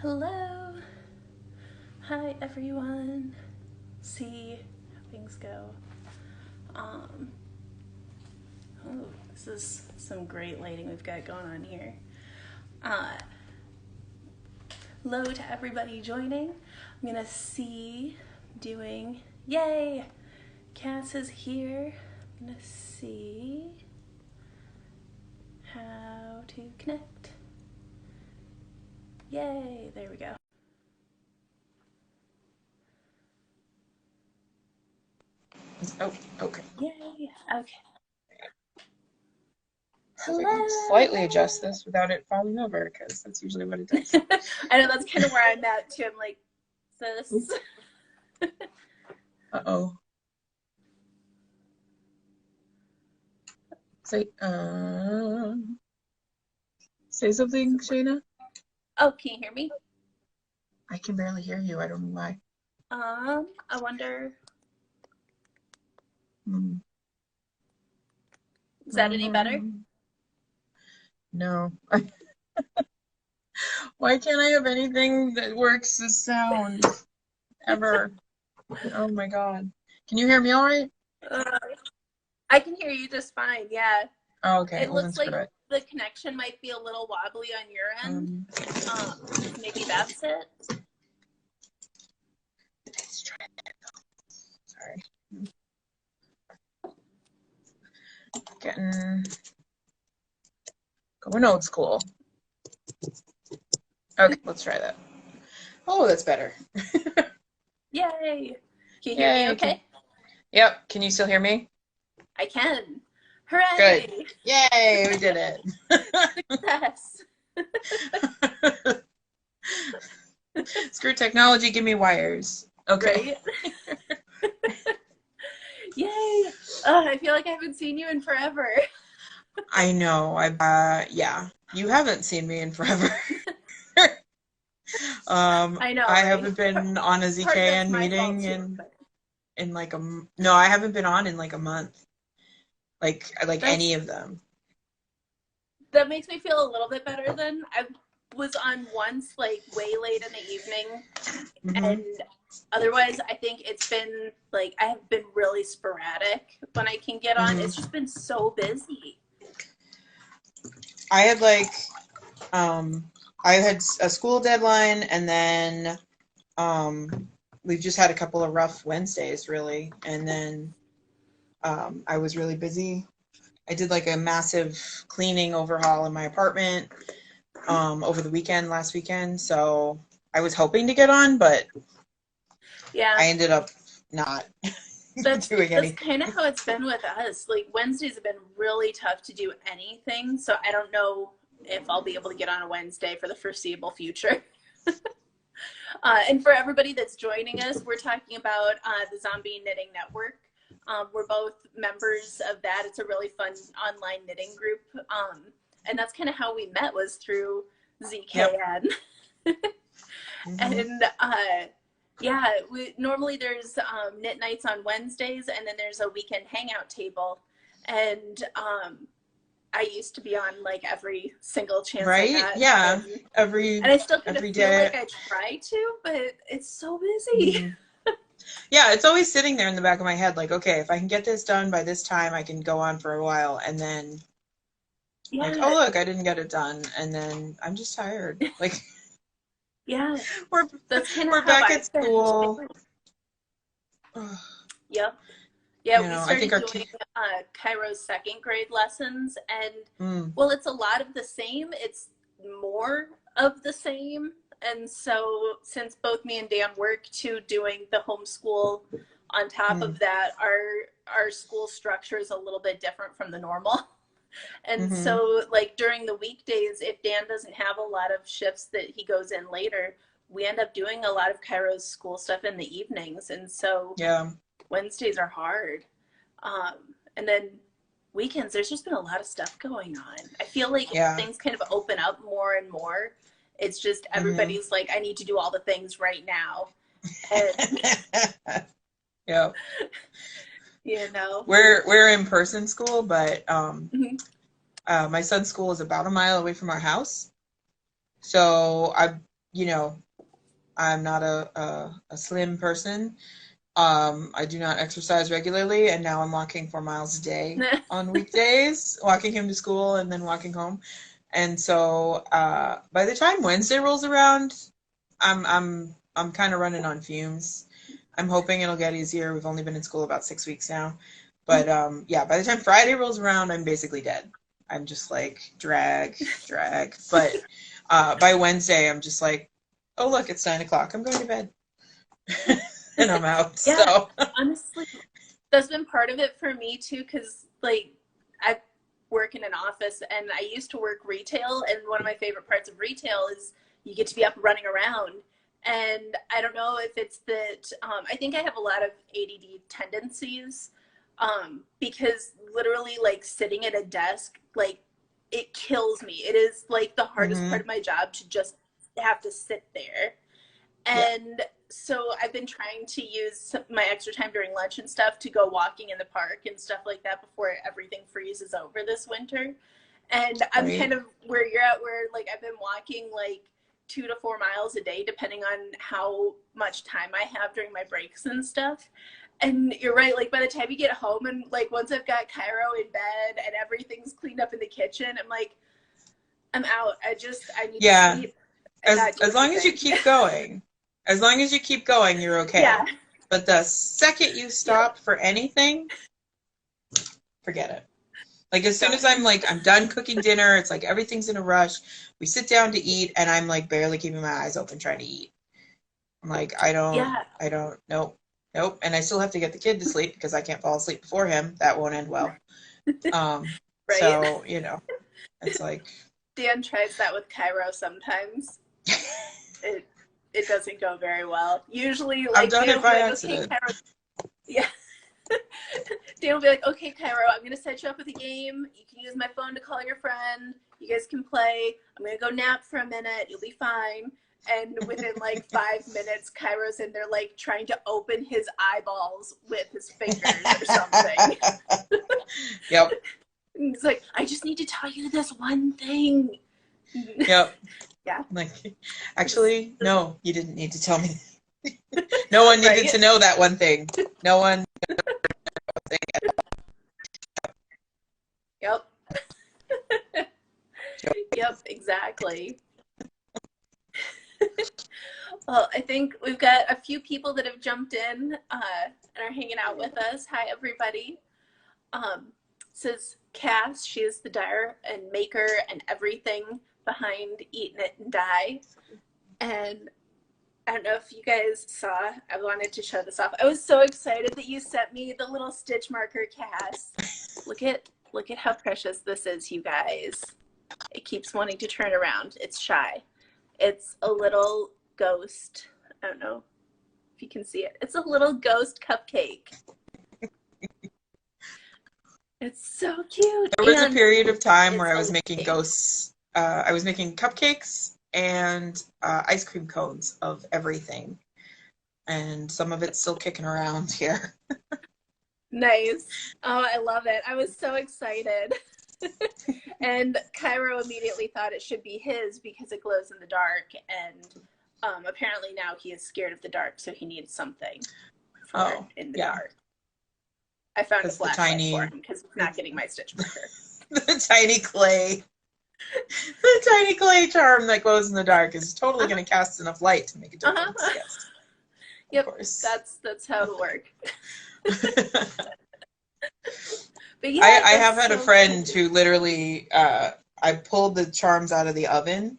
Hello. Hi, everyone. See how things go. Um, oh, this is some great lighting we've got going on here. Uh, Hello to everybody joining. I'm gonna see doing, yay! Cass is here. I'm gonna see how to connect. Yay, there we go. Oh, okay. Yay, okay. So if I can slightly adjust this without it falling over, because that's usually what it does. I know that's kind of where I'm at too. I'm like, this. Uh-oh. Say, say something, Shayna. Oh, can you hear me? I can barely hear you. I don't know why. I wonder. Is that any better? No. Why can't I have anything that works as sound ever? Oh my God. Can you hear me all right? Uh, I can hear you just fine. Yeah. Oh, okay. It Well, then looks screw like it. the connection might be a little wobbly on your end. Maybe that's it. Let's try that. Sorry. Going old school. Okay, let's try that. Oh, that's better. Yay! Can you hear me Yay. okay? Yep. Can you still hear me? I can. Good. Hooray! Yay, we did it. Success! Screw technology, give me wires. Okay. Right? Yay! I feel like I haven't seen you in forever. I know. Yeah. You haven't seen me in forever. I know, I right? haven't been on a Part of that's ZKN my fault meeting too. But in like no, I haven't been on in like a month. Like that's any of them. that makes me feel a little bit better than I was on once, like way late in the evening, Hmm. and otherwise, I think it's been like I have been really sporadic when I can get on. Hmm. It's just been so busy. I had I had a school deadline, and then we've just had a couple of rough Wednesdays, really, and then I was really busy. I did like a massive cleaning overhaul in my apartment over the last weekend, so I was hoping to get on, but Yeah, I ended up not that's doing that's anything. kind of how it's been with us. Like Wednesdays have been really tough to do anything, so I don't know if I'll be able to get on a Wednesday for the foreseeable future. And for everybody that's joining us, we're talking about the Zombie Knitting Network. We're both members of that. It's a really fun online knitting group. And that's kind of how we met, was through Yep. ZKN. Hmm. And yeah, normally there's knit nights on Wednesdays, and then there's a weekend hangout table. And I used to be on like every single chance I Right? got. Yeah. Every And I still kind of every feel day. like I try to, but it's so busy. Hmm. Yeah, it's always sitting there in the back of my head, like, okay, if I can get this done by this time, I can go on for a while, and then like, oh Yeah, look, I didn't get it done, and then I'm just tired. Like yeah, we're that's kind of we're how back at I've been school. too. Ugh, Yep. Yeah, we I think started our doing Cairo's second grade lessons, and mm, well, it's a lot of the same. It's more of the same. And so, since both me and Dan work to doing the homeschool on top mm, of that, our school structure is a little bit different from the normal. And mm-hmm, so, like during the weekdays, if Dan doesn't have a lot of shifts that he goes in later, we end up doing a lot of Cairo's school stuff in the evenings. And so, yeah, Wednesdays are hard. And then weekends, there's just been a lot of stuff going on. I feel like yeah, things kind of open up more and more. It's just mm-hmm. everybody's like, I need to do all the things right now. And, Yeah. you know, We're in person school, but mhm. my son's school is about a mile away from our house. So you know, I'm not a slim person. I do not exercise regularly, and now I'm walking 4 miles a day on weekdays, walking him to school and then walking home. And so by the time Wednesday rolls around, I'm kind of running on fumes. I'm hoping it'll get easier. We've only been in school about 6 weeks now. But yeah, by the time Friday rolls around, I'm basically dead. I'm just like drag. But by Wednesday, I'm just like, oh, look, it's 9 o'clock. I'm going to bed. And I'm out. Yeah, So honestly, that's been part of it for me too, because like I work in an office and I used to work retail, and one of my favorite parts of retail is you get to be up running around. And I don't know if it's that I think I have a lot of ADD tendencies, because literally like sitting at a desk, like it kills me. It is like the hardest part of my job to just have to sit there. And so I've been trying to use my extra time during lunch and stuff to go walking in the park and stuff like that before everything freezes over this winter. And I'm kind of where you're at, where like I've been walking like 2 to 4 miles a day, depending on how much time I have during my breaks and stuff. And you're right, like by the time you get home and like once I've got Cairo in bed and everything's cleaned up in the kitchen, I'm like, I'm out. I need to sleep. As long as you keep going. As long as you keep going, you're okay. Yeah. But the second you stop for anything, forget it. Like as soon as I'm done cooking dinner, it's like everything's in a rush. We sit down to eat and I'm like barely keeping my eyes open trying to eat. I'm like, nope. And I still have to get the kid to sleep because I can't fall asleep before him. That won't end well. Right. So, it's like. Dan tries that with Cairo sometimes. It doesn't go very well. Usually, like, I've done it by accident. Okay, Cairo. Yeah. Dan will be like, okay, Cairo, I'm going to set you up with a game. You can use my phone to call your friend. You guys can play. I'm going to go nap for a minute. You'll be fine. And within like 5 minutes, Cairo's in there like trying to open his eyeballs with his fingers or something. Yep. And he's like, I just need to tell you this one thing. Yep. Yeah. Like, actually, no, you didn't need to tell me. No one needed to know that one thing. No one. Yep. Yep, exactly. Well, I think we've got a few people that have jumped in and are hanging out with us. Hi, everybody. Says Cass. She is the dyer and maker and everything behind Eat Knit and Dye. And I don't know if you guys saw, I wanted to show this off. I was so excited that you sent me the little stitch marker, Cass. Look at how precious this is, you guys. It keeps wanting to turn around. It's shy. It's a little ghost. I don't know if you can see it. It's a little ghost cupcake. It's so cute. There was a period of time where I was making ghosts. I was making cupcakes and ice cream cones of everything. And some of it's still kicking around here. Nice. Oh, I love it. I was so excited. And Cairo immediately thought it should be his because it glows in the dark. And apparently now he is scared of the dark, so he needs something in the dark. I found a flashlight for him because he's not getting my stitch marker. The tiny clay charm that glows in the dark is totally going to cast enough light to make a difference. Yes. Yep, that's how it'll work. But yeah, I have had a friend who literally, I pulled the charms out of the oven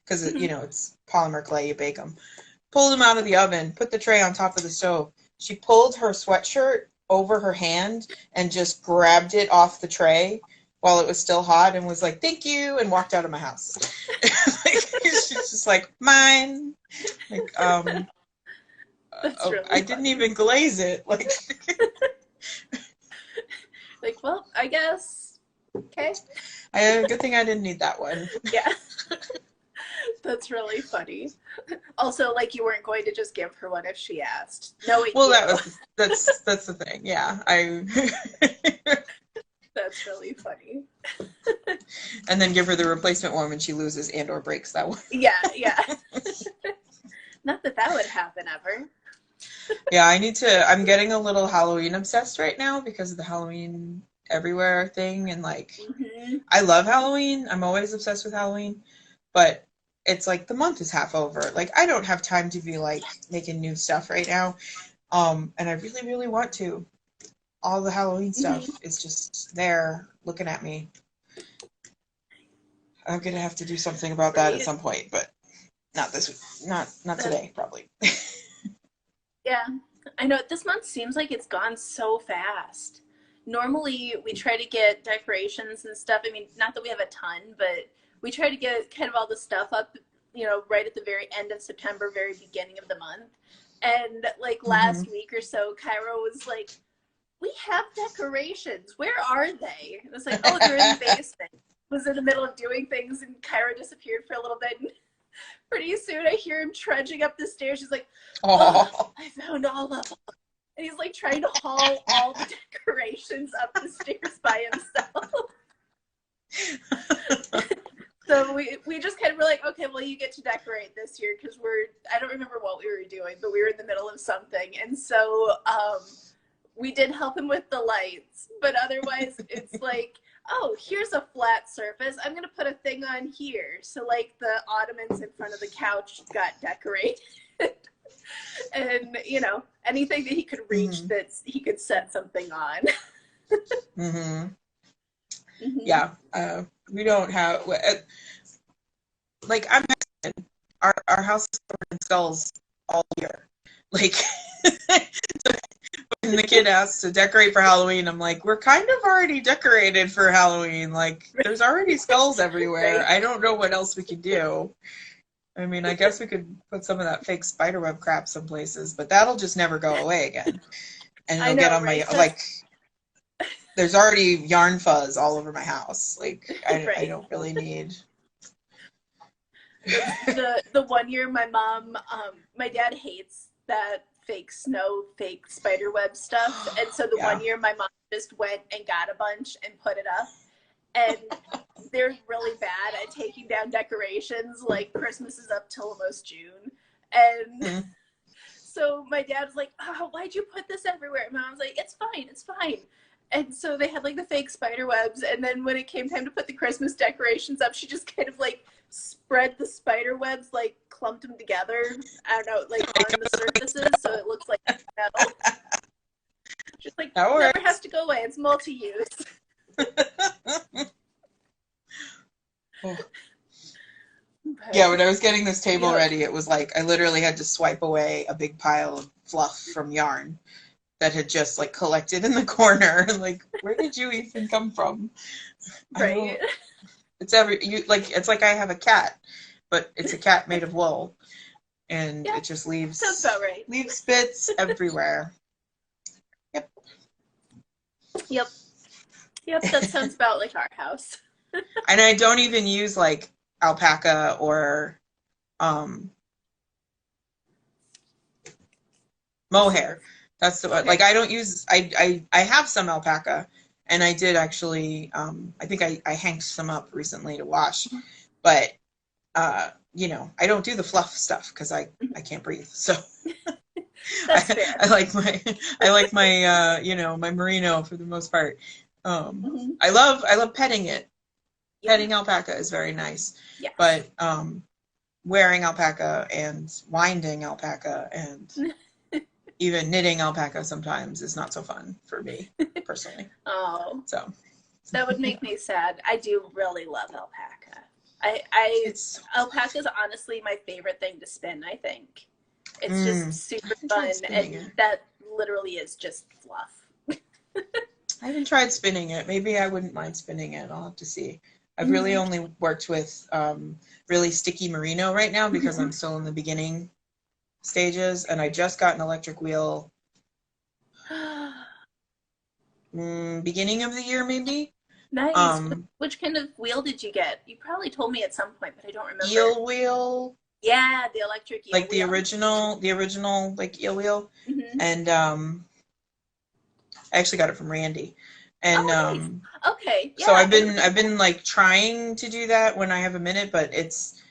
because it's polymer clay, you bake them. Pulled them out of the oven, put the tray on top of the stove. She pulled her sweatshirt over her hand and just grabbed it off the tray while it was still hot and was like, thank you, and walked out of my house. She's just like, mine. Like, really I didn't even glaze it. Like, well, I guess. Okay. Good thing I didn't need that one. Yeah. That's really funny. Also, like, you weren't going to just give her one if she asked. No, that's the thing. Yeah, That's really funny. And then give her the replacement one when she loses and or breaks that one. Yeah. Not that that would happen ever. Yeah, I'm getting a little Halloween obsessed right now because of the Halloween everywhere thing. And like, Hmm. I love Halloween. I'm always obsessed with Halloween. But it's like the month is half over. Like, I don't have time to be like making new stuff right now. And I really, really want to. All the Halloween Hmm. stuff is just there looking at me. I'm gonna have to do something about that at Right? some point, but not this week. Not That, today, probably. yeah. I know this month seems like it's gone so fast. Normally, we try to get decorations and stuff. I mean, not that we have a ton, but we try to get kind of all the stuff up, right at the very end of September, very beginning of the month. And like Hmm. last week or so, Cairo was like, "We have decorations. Where are they?" And it's like, "Oh, they're in the basement." Was in the middle of doing things, and Cairo disappeared for a little bit. And pretty soon, I hear him trudging up the stairs. She's like, "Oh, Oh. I found all of them." And he's like trying to haul all the decorations up the stairs by himself. So we just kind of were like, okay, well, you get to decorate this year because I don't remember what we were doing, but we were in the middle of something. And so we did help him with the lights, but otherwise it's like, oh, here's a flat surface. I'm going to put a thing on here. So like the ottomans in front of the couch got decorated. And, anything that he could reach Hmm. that he could set something on. Hmm. Hmm. Yeah. We don't have like I'm Mexican. Our house is covered in skulls all year. Like when the kid asks to decorate for Halloween, I'm like, we're kind of already decorated for Halloween. Like there's already skulls everywhere. Right? I don't know what else we could do. I mean, I guess we could put some of that fake spiderweb crap some places, but that'll just never go away again. And I it'll get know, on right? my like. There's already yarn fuzz all over my house. Like I Right. don't really need. That's the one year my dad hates that fake snow, fake spider web stuff. And so the one Yeah. year my mom just went and got a bunch and put it up. And they're really bad at taking down decorations. Like Christmas is up till almost June. And Mm. so my dad was like, "Oh, why'd you put this everywhere?" And Mom was like, "It's fine, it's fine." And so they had like the fake spider webs, and then when it came time to put the Christmas decorations up, she just kind of like spread the spider webs, like clumped them together. I don't know, like on the surfaces, so it looks like metal. Just like That never has works. to go away. It's multi-use. Oh. But, Yeah, when I was getting this table yep. ready, it was like I literally had to swipe away a big pile of fluff from yarn that had just like collected in the corner. Like, where did you even come from? I Right. don't. It's like I have a cat, but it's a cat made of wool, and Yeah, it just sounds about right. leaves bits everywhere. Yep. Yep. Yep, that sounds about like our house. And I don't even use like alpaca or um mohair. That's the like Okay. I don't use I have some alpaca and I did actually I think I hanged some up recently to wash, but I don't do the fluff stuff because I can't breathe. So That's fair. I like my my merino for the most part. Hmm. I love petting it. Yeah. Petting alpaca is very nice, Yes. but wearing alpaca and winding alpaca and even knitting alpaca sometimes is not so fun for me personally. Oh, So that would make me sad. I do really love alpaca. I it's so alpaca is honestly my favorite thing to spin, I think. It's just mm, I super haven't fun, tried spinning and it. that literally is just fluff. I haven't tried spinning it. Maybe I wouldn't mind spinning it. I'll have to see. I've really Hmm. only worked with really sticky merino right now because I'm still in the beginning stages, and I just got an electric wheel beginning of the year maybe. Nice. Um, Which kind of wheel did you get? You probably told me at some point, but I don't remember. eel wheel, Yeah, the electric eel like the wheel. original like eel wheel, Hmm. and I actually got it from Randy, and Oh, nice. Okay, so yeah. I've been like trying to do that when I have a minute, but it's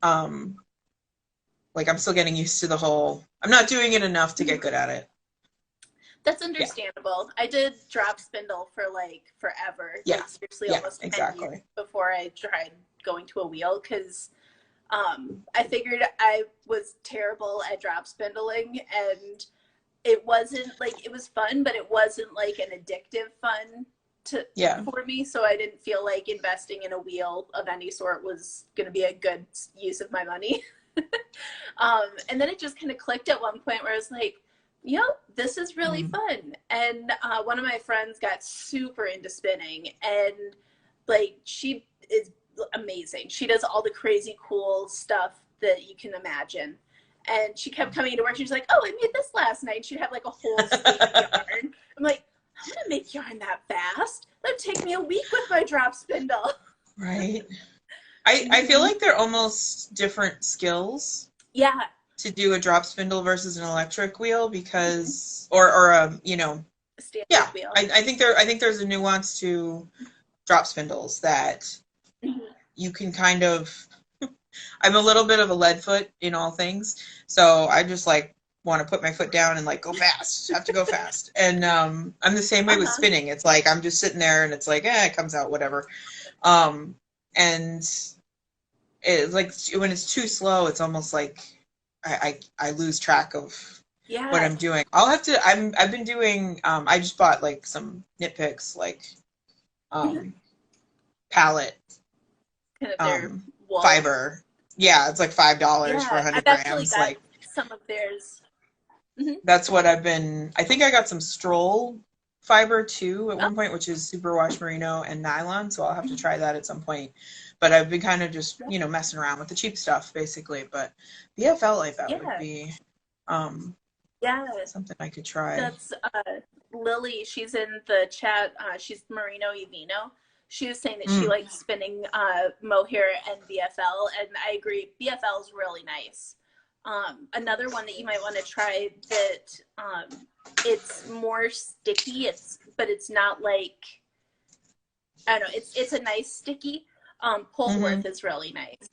um like I'm still getting used to the whole, I'm not doing it enough to get good at it. That's Yeah. understandable. I did drop spindle for like forever, Yeah. like seriously Yeah, almost 10 exactly. years before I tried going to a wheel because I figured I was terrible at drop spindling, and it wasn't like, it was fun, but it wasn't like an addictive fun for me. So I didn't feel like investing in a wheel of any sort was going to be a good use of my money. And then it just kind of clicked at one point where I was like, this is really fun. And one of my friends got super into spinning, and like she is amazing. She does all the crazy cool stuff that you can imagine. And she kept coming to work. She was like, "Oh, I made this last night." She'd have like a whole sleeve of yarn. I'm like, "I'm gonna make yarn that fast? That'd take me a week with my drop spindle." Right. I feel like they're almost different skills. Yeah. To do a drop spindle versus an electric wheel, because or a standard wheel. I think there's a nuance to drop spindles that you can kind of. I'm a little bit of a lead foot in all things, so I just like want to put my foot down and like go fast. Have to go fast, and I'm the same way with spinning. It's like I'm just sitting there and it's like it comes out whatever, and it's like when it's too slow, it's almost like I lose track of what I'm doing. I'll have to. I've been doing. I just bought like some knit picks, like pallet fiber. Yeah, it's like $5 for 100 grams. Got like some of theirs. That's what I've been. I think I got some stroll fiber too at one point, which is superwash merino and nylon. So I'll have to try that at some point. But I've been kind of just messing around with the cheap stuff basically. But BFL like that would be something I could try. That's Lily. She's in the chat. She's Merino Evino. She was saying that she likes spinning mohair and BFL, and I agree. BFL is really nice. Another one that you might want to try that it's more sticky. But it's not like, I don't know. It's a nice sticky. Polworth is really nice.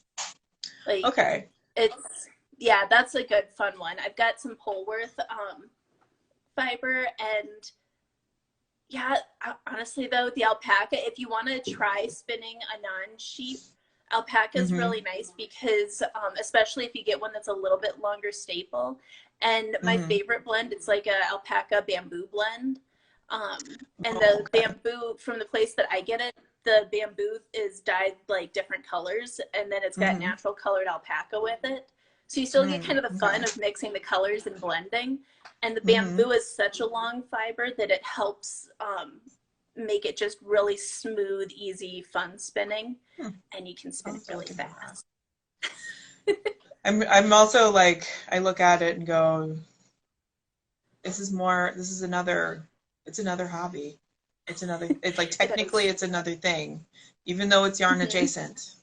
Like, okay. That's a good fun one. I've got some Polworth fiber, and honestly though, the alpaca, if you want to try spinning a non-sheath, alpaca is really nice because especially if you get one that's a little bit longer staple. And my favorite blend, it's like a alpaca bamboo blend. And the bamboo from the place that I get it, the bamboo is dyed like different colors, and then it's got natural colored alpaca with it. So you still get kind of the fun of mixing the colors and blending. And the bamboo is such a long fiber that it helps make it just really smooth, easy, fun spinning. And you can spin it really fast. I'm also like, I look at it and go, it's another hobby. It's like technically it's another thing. Even though it's yarn adjacent,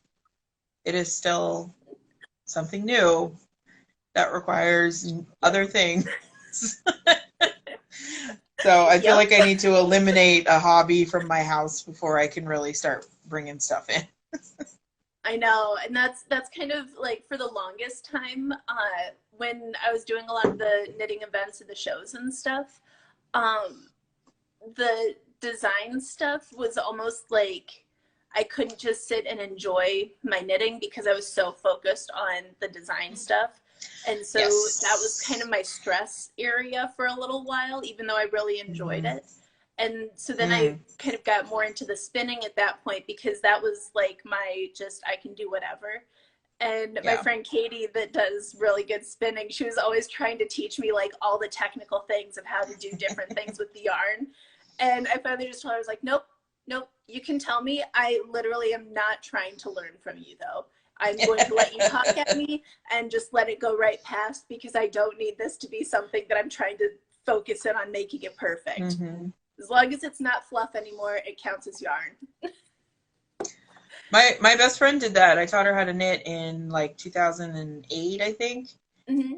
it is still something new that requires other things. So I feel like I need to eliminate a hobby from my house before I can really start bringing stuff in. I know, and that's kind of like for the longest time when I was doing a lot of the knitting events and the shows and stuff, the design stuff was almost like I couldn't just sit and enjoy my knitting because I was so focused on the design stuff. And so that was kind of my stress area for a little while, even though I really enjoyed it. And so then I kind of got more into the spinning at that point because that was like I can do whatever. And my friend Katie that does really good spinning, she was always trying to teach me like all the technical things of how to do different things with the yarn. And I finally just told her, I was like, nope, you can tell me. I literally am not trying to learn from you though. I'm going to let you talk at me and just let it go right past because I don't need this to be something that I'm trying to focus in on making it perfect. As long as it's not fluff anymore, it counts as yarn. My best friend did that. I taught her how to knit in like 2008, I think.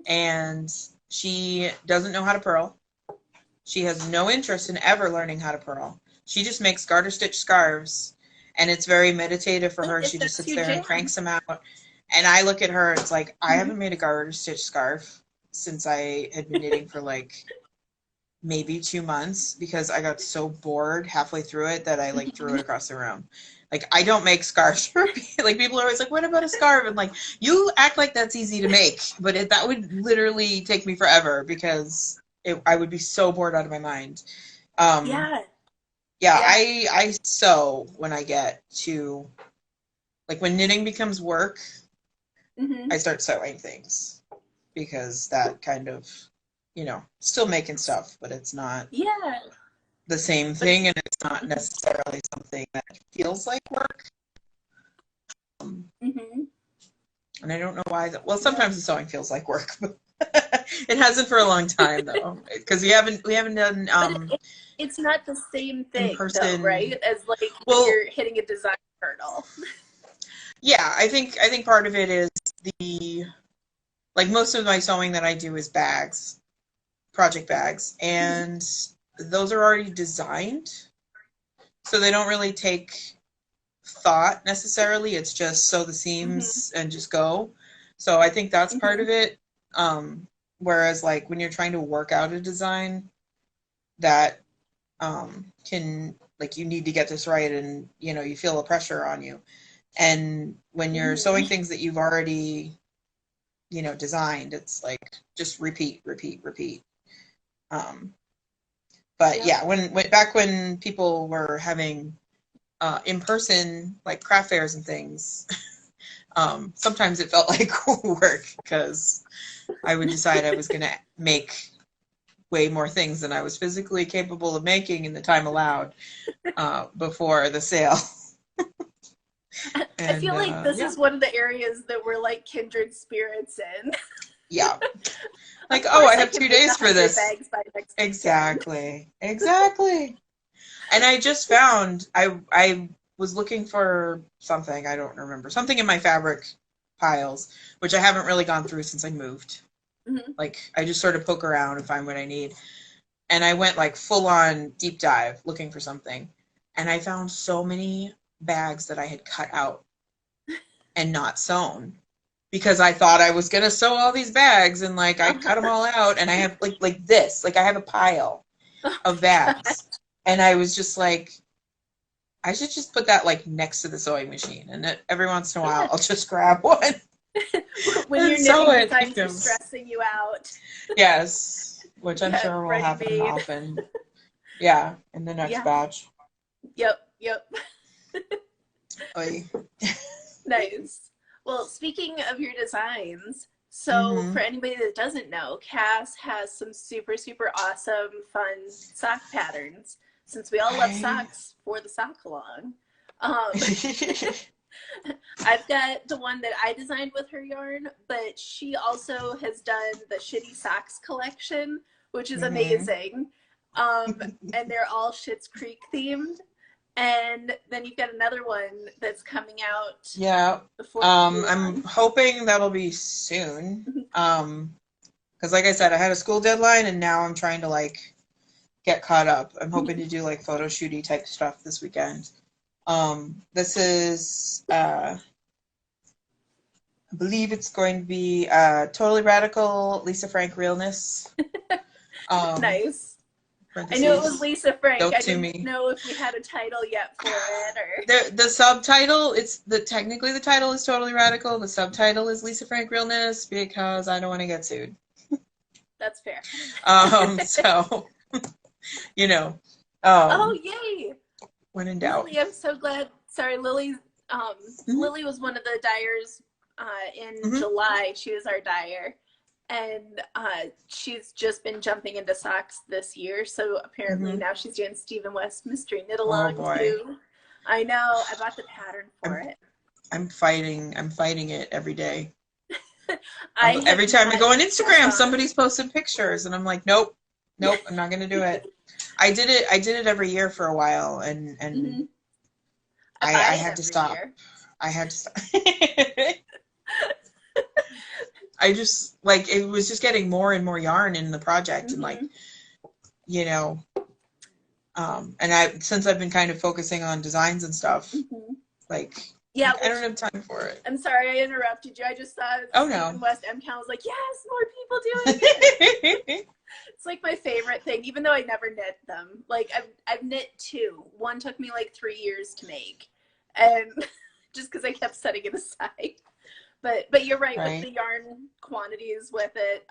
And she doesn't know how to purl. She has no interest in ever learning how to purl. She just makes garter stitch scarves. And it's very meditative for her. She just sits there and cranks them out. And I look at her, it's like, I haven't made a garter stitch scarf since I had been knitting for like maybe 2 months, because I got so bored halfway through it that I like threw it across the room. Like, I don't make scarves for like, people are always like, what about a scarf? And like, you act like that's easy to make, but that would literally take me forever, because I would be so bored out of my mind. Yeah. Yeah, I sew when I get to, like, when knitting becomes work, I start sewing things, because that kind of, still making stuff, but it's not the same thing, and it's not necessarily something that feels like work. And I don't know why. Well, sometimes the sewing feels like work, but it hasn't for a long time though, because we haven't done but it's not the same thing, in-person, though, right? As like when you're hitting a design hurdle. Yeah, I think part of it is like, most of my sewing that I do is bags, project bags, and those are already designed, so they don't really take thought necessarily. It's just sew the seams and just go. So I think that's part of it. Whereas like when you're trying to work out a design, that can, like, you need to get this right, and you feel the pressure on you. And when you're sewing things that you've already designed, it's like just repeat. But yeah, when back when people were having in-person, like, craft fairs and things, sometimes it felt like work, because I would decide I was going to make way more things than I was physically capable of making in the time allowed before the sale. I feel like this is one of the areas that we're like kindred spirits in. Yeah. Like, I have 2 days for this. Bags by next Exactly. And I just found, I was looking for something, I don't remember, something in my fabric piles, which I haven't really gone through since I moved. Like, I just sort of poke around and find what I need. And I went like full on deep dive looking for something. And I found so many bags that I had cut out and not sewn, because I thought I was going to sew all these bags, and like I cut them all out, and I have like this, like I have a pile of bags. And I was just like, I should just put that like next to the sewing machine, and every once in a while I'll just grab one. When you're knitting designs are stressing you out. Yes, which I'm sure will happen often. Yeah, in the next batch. Yep. Oy. Nice. Well, speaking of your designs, so for anybody that doesn't know, Cass has some super, super awesome, fun sock patterns. Since we all love socks for the sock along. I've got the one that I designed with her yarn, but she also has done the Shitty Socks collection, which is amazing. And they're all Schitt's Creek themed. And then you've got another one that's coming out. Yeah. I'm hoping that'll be soon. Because like I said, I had a school deadline, and now I'm trying to like get caught up. I'm hoping to do like photo shooty type stuff this weekend. This is, I believe it's going to be Totally Radical Lisa Frank Realness. Nice. I knew it was Lisa Frank. I didn't know if you had a title yet for it. Or the subtitle, technically the title is Totally Radical. The subtitle is Lisa Frank Realness, because I don't want to get sued. That's fair. So, oh, yay! When in doubt. Lily, I'm so glad. Sorry, Lily. Lily was one of the dyers in July. She was our dyer. And she's just been jumping into socks this year. So apparently now she's doing Stephen West Mystery Knit Along too. I know. I bought the pattern for it. I'm fighting it every day. Every time I go on Instagram, somebody's posted pictures, and I'm like, nope, I'm not going to do it. I did it every year for a while, and I had to stop. I had to stop. I just, like, it was just getting more and more yarn in the project, and like, and since I've been kind of focusing on designs and stuff, like, I don't have time for it. I'm sorry I interrupted you. I just saw Oh, Stephen no. West MCAL. I was like, yes, more people doing it. It's like my favorite thing, even though I never knit them. Like I've knit 2. One took me like 3 years to make, and just because I kept setting it aside. But you're right, with the yarn quantities with it.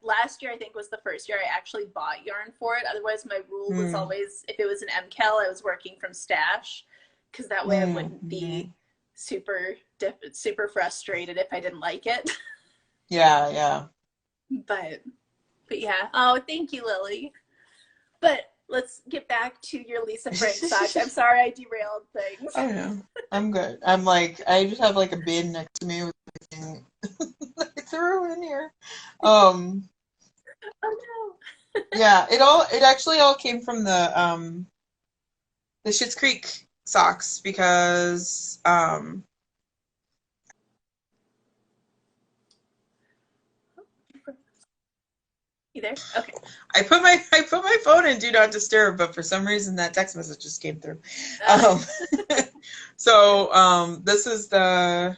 Last year I think was the first year I actually bought yarn for it. Otherwise my rule was always, if it was an MCAL, I was working from stash, because that way I wouldn't be super frustrated if I didn't like it. Yeah. But yeah. Oh, thank you, Lily. But let's get back to your Lisa Frank socks. I'm sorry I derailed things. Oh, no. I'm good. I'm like, I just have like a bin next to me with everything I threw in here. Oh no. Yeah, it actually all came from the Schitt's Creek socks, because You there? Okay. I put my phone in Do Not Disturb, but for some reason that text message just came through. So this is the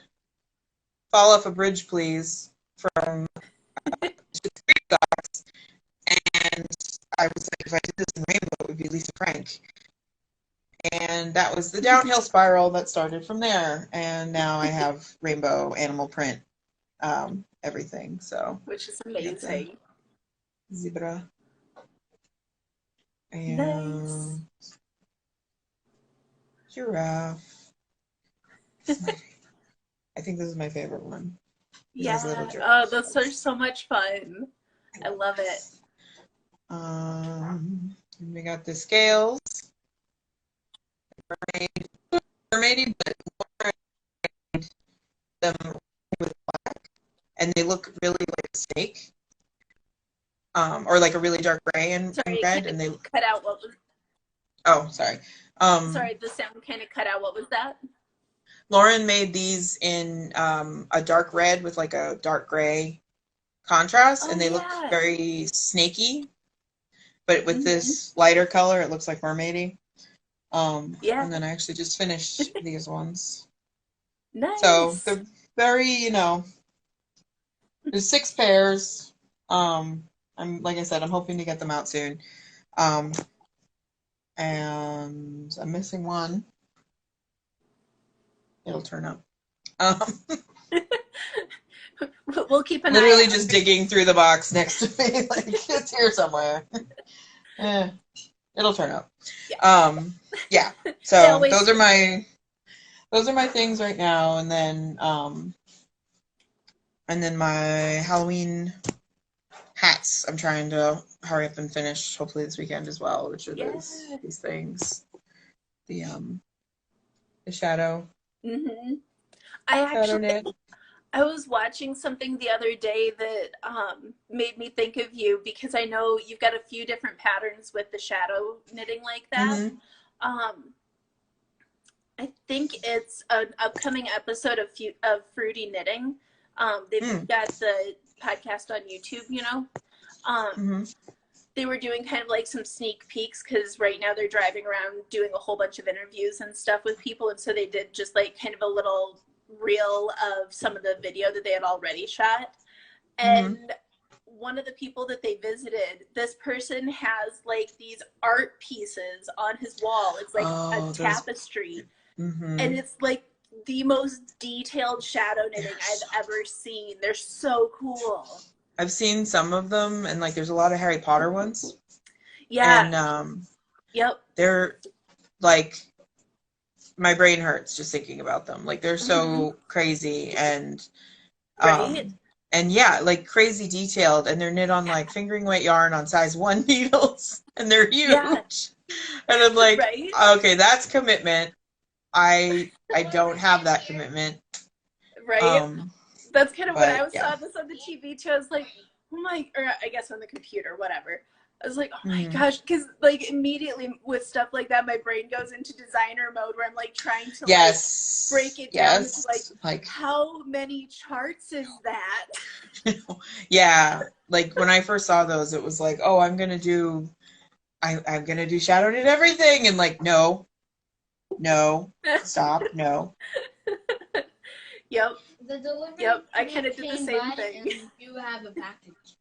Fall Off a Bridge Please from Schitt's Creek socks, and I was like, if I did this in rainbow, it would be Lisa Frank. And that was the downhill spiral that started from there, and now I have rainbow animal print everything. So, which is amazing. Zebra. And nice. Giraffe. I think this is my favorite one. Yeah. Oh, those are so much fun. I love it. And we got the scales. Mermaid, but more them with black, and they look really like a snake. Or like a really dark gray and red, and they cut out. What was? Oh, sorry. Sorry, the sound kind of cut out. What was that? Lauren made these in a dark red with like a dark gray contrast, and they look very snaky. But with this lighter color, it looks like mermaidy. And then I actually just finished these ones. Nice. So they're very, there's 6 pairs. Like I said, I'm hoping to get them out soon. And I'm missing one. It'll turn up. We'll keep an literally eye out. Just digging through the box next to me, like it's here somewhere. It'll turn up. Yeah. So those are my things right now, and then my Halloween hats. I'm trying to hurry up and finish hopefully this weekend as well, which are these things. The shadow. I was watching something the other day that made me think of you, because I know you've got a few different patterns with the shadow knitting like that. I think it's an upcoming episode of Fruity Knitting. They've got the podcast on YouTube, They were doing kind of like some sneak peeks, because right now they're driving around doing a whole bunch of interviews and stuff with people, and so they did just like kind of a little reel of some of the video that they had already shot. And one of the people that they visited, this person has like these art pieces on his wall. It's like a tapestry, and it's like the most detailed shadow knitting I've ever seen. They're so cool. I've seen some of them, and like there's a lot of Harry Potter ones. Yeah. And they're like, my brain hurts just thinking about them. Like they're so crazy and and like crazy detailed, and they're knit on like fingering weight yarn on size 1 needles, and they're huge. And I'm like, okay, that's commitment. I don't have that commitment. That's kind of when I saw this on the TV too. I was like, or I guess on the computer, whatever. I was like, oh my gosh, because like immediately with stuff like that, my brain goes into designer mode where I'm like trying to like break it down to like how many charts is that? Like when I first saw those, it was like, oh, I'm gonna do shadow knit everything, and like no, stop, no. Yep. The delivery Yep. I kind of did the came same by thing. and you have a package.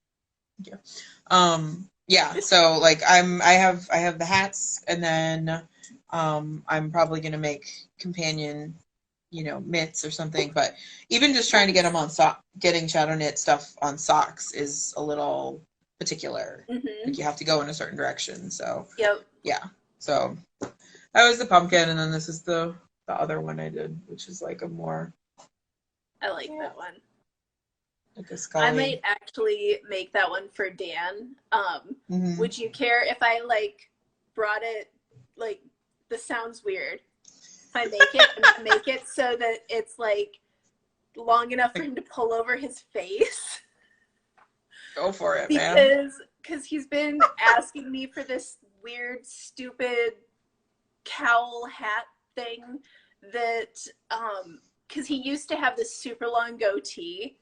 Yeah, so like I have the hats, and then I'm probably gonna make companion, mitts or something. But even just trying to get them on getting shadow knit stuff on socks is a little particular. Mm-hmm. Like you have to go in a certain direction. So Yep. yeah, so that was the pumpkin, and then this is the other one I did, which is like a more I like that one. like a I scully. might actually make that one for Dan. Mhm. Would you care if I like brought it, like, this sounds weird. If I make it, I'm gonna make it so that it's like long enough for him to pull over his face. Go for it, man. Because he's been asking me for this weird, stupid cowl hat thing that, because he used to have this super long goatee.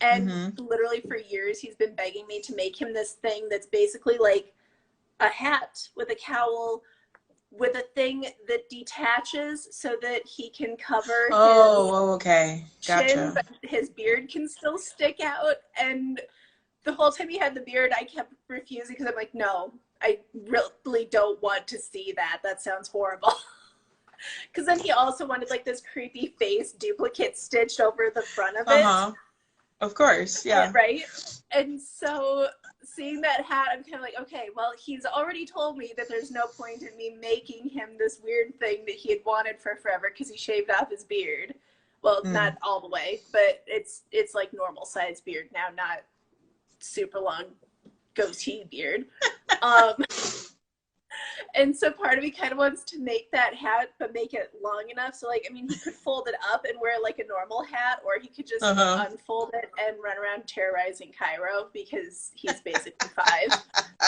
And literally for years, he's been begging me to make him this thing that's basically like a hat with a cowl with a thing that detaches so that he can cover okay. chin, Gotcha. but his beard can still stick out. And the whole time he had the beard, I kept refusing because I'm like, no, I really don't want to see that. That sounds horrible. Because then he also wanted like this creepy face duplicate stitched over the front of it. Of course, yeah. Right? And so seeing that hat, I'm kind of like, okay, well, he's already told me that there's no point in me making him this weird thing that he had wanted for forever because he shaved off his beard. Well, not all the way, but it's like normal size beard now, not super long goatee beard. And so part of me kind of wants to make that hat, but make it long enough. So, like, I mean, he could fold it up and wear like a normal hat, or he could just unfold it and run around terrorizing Cairo because he's basically 5.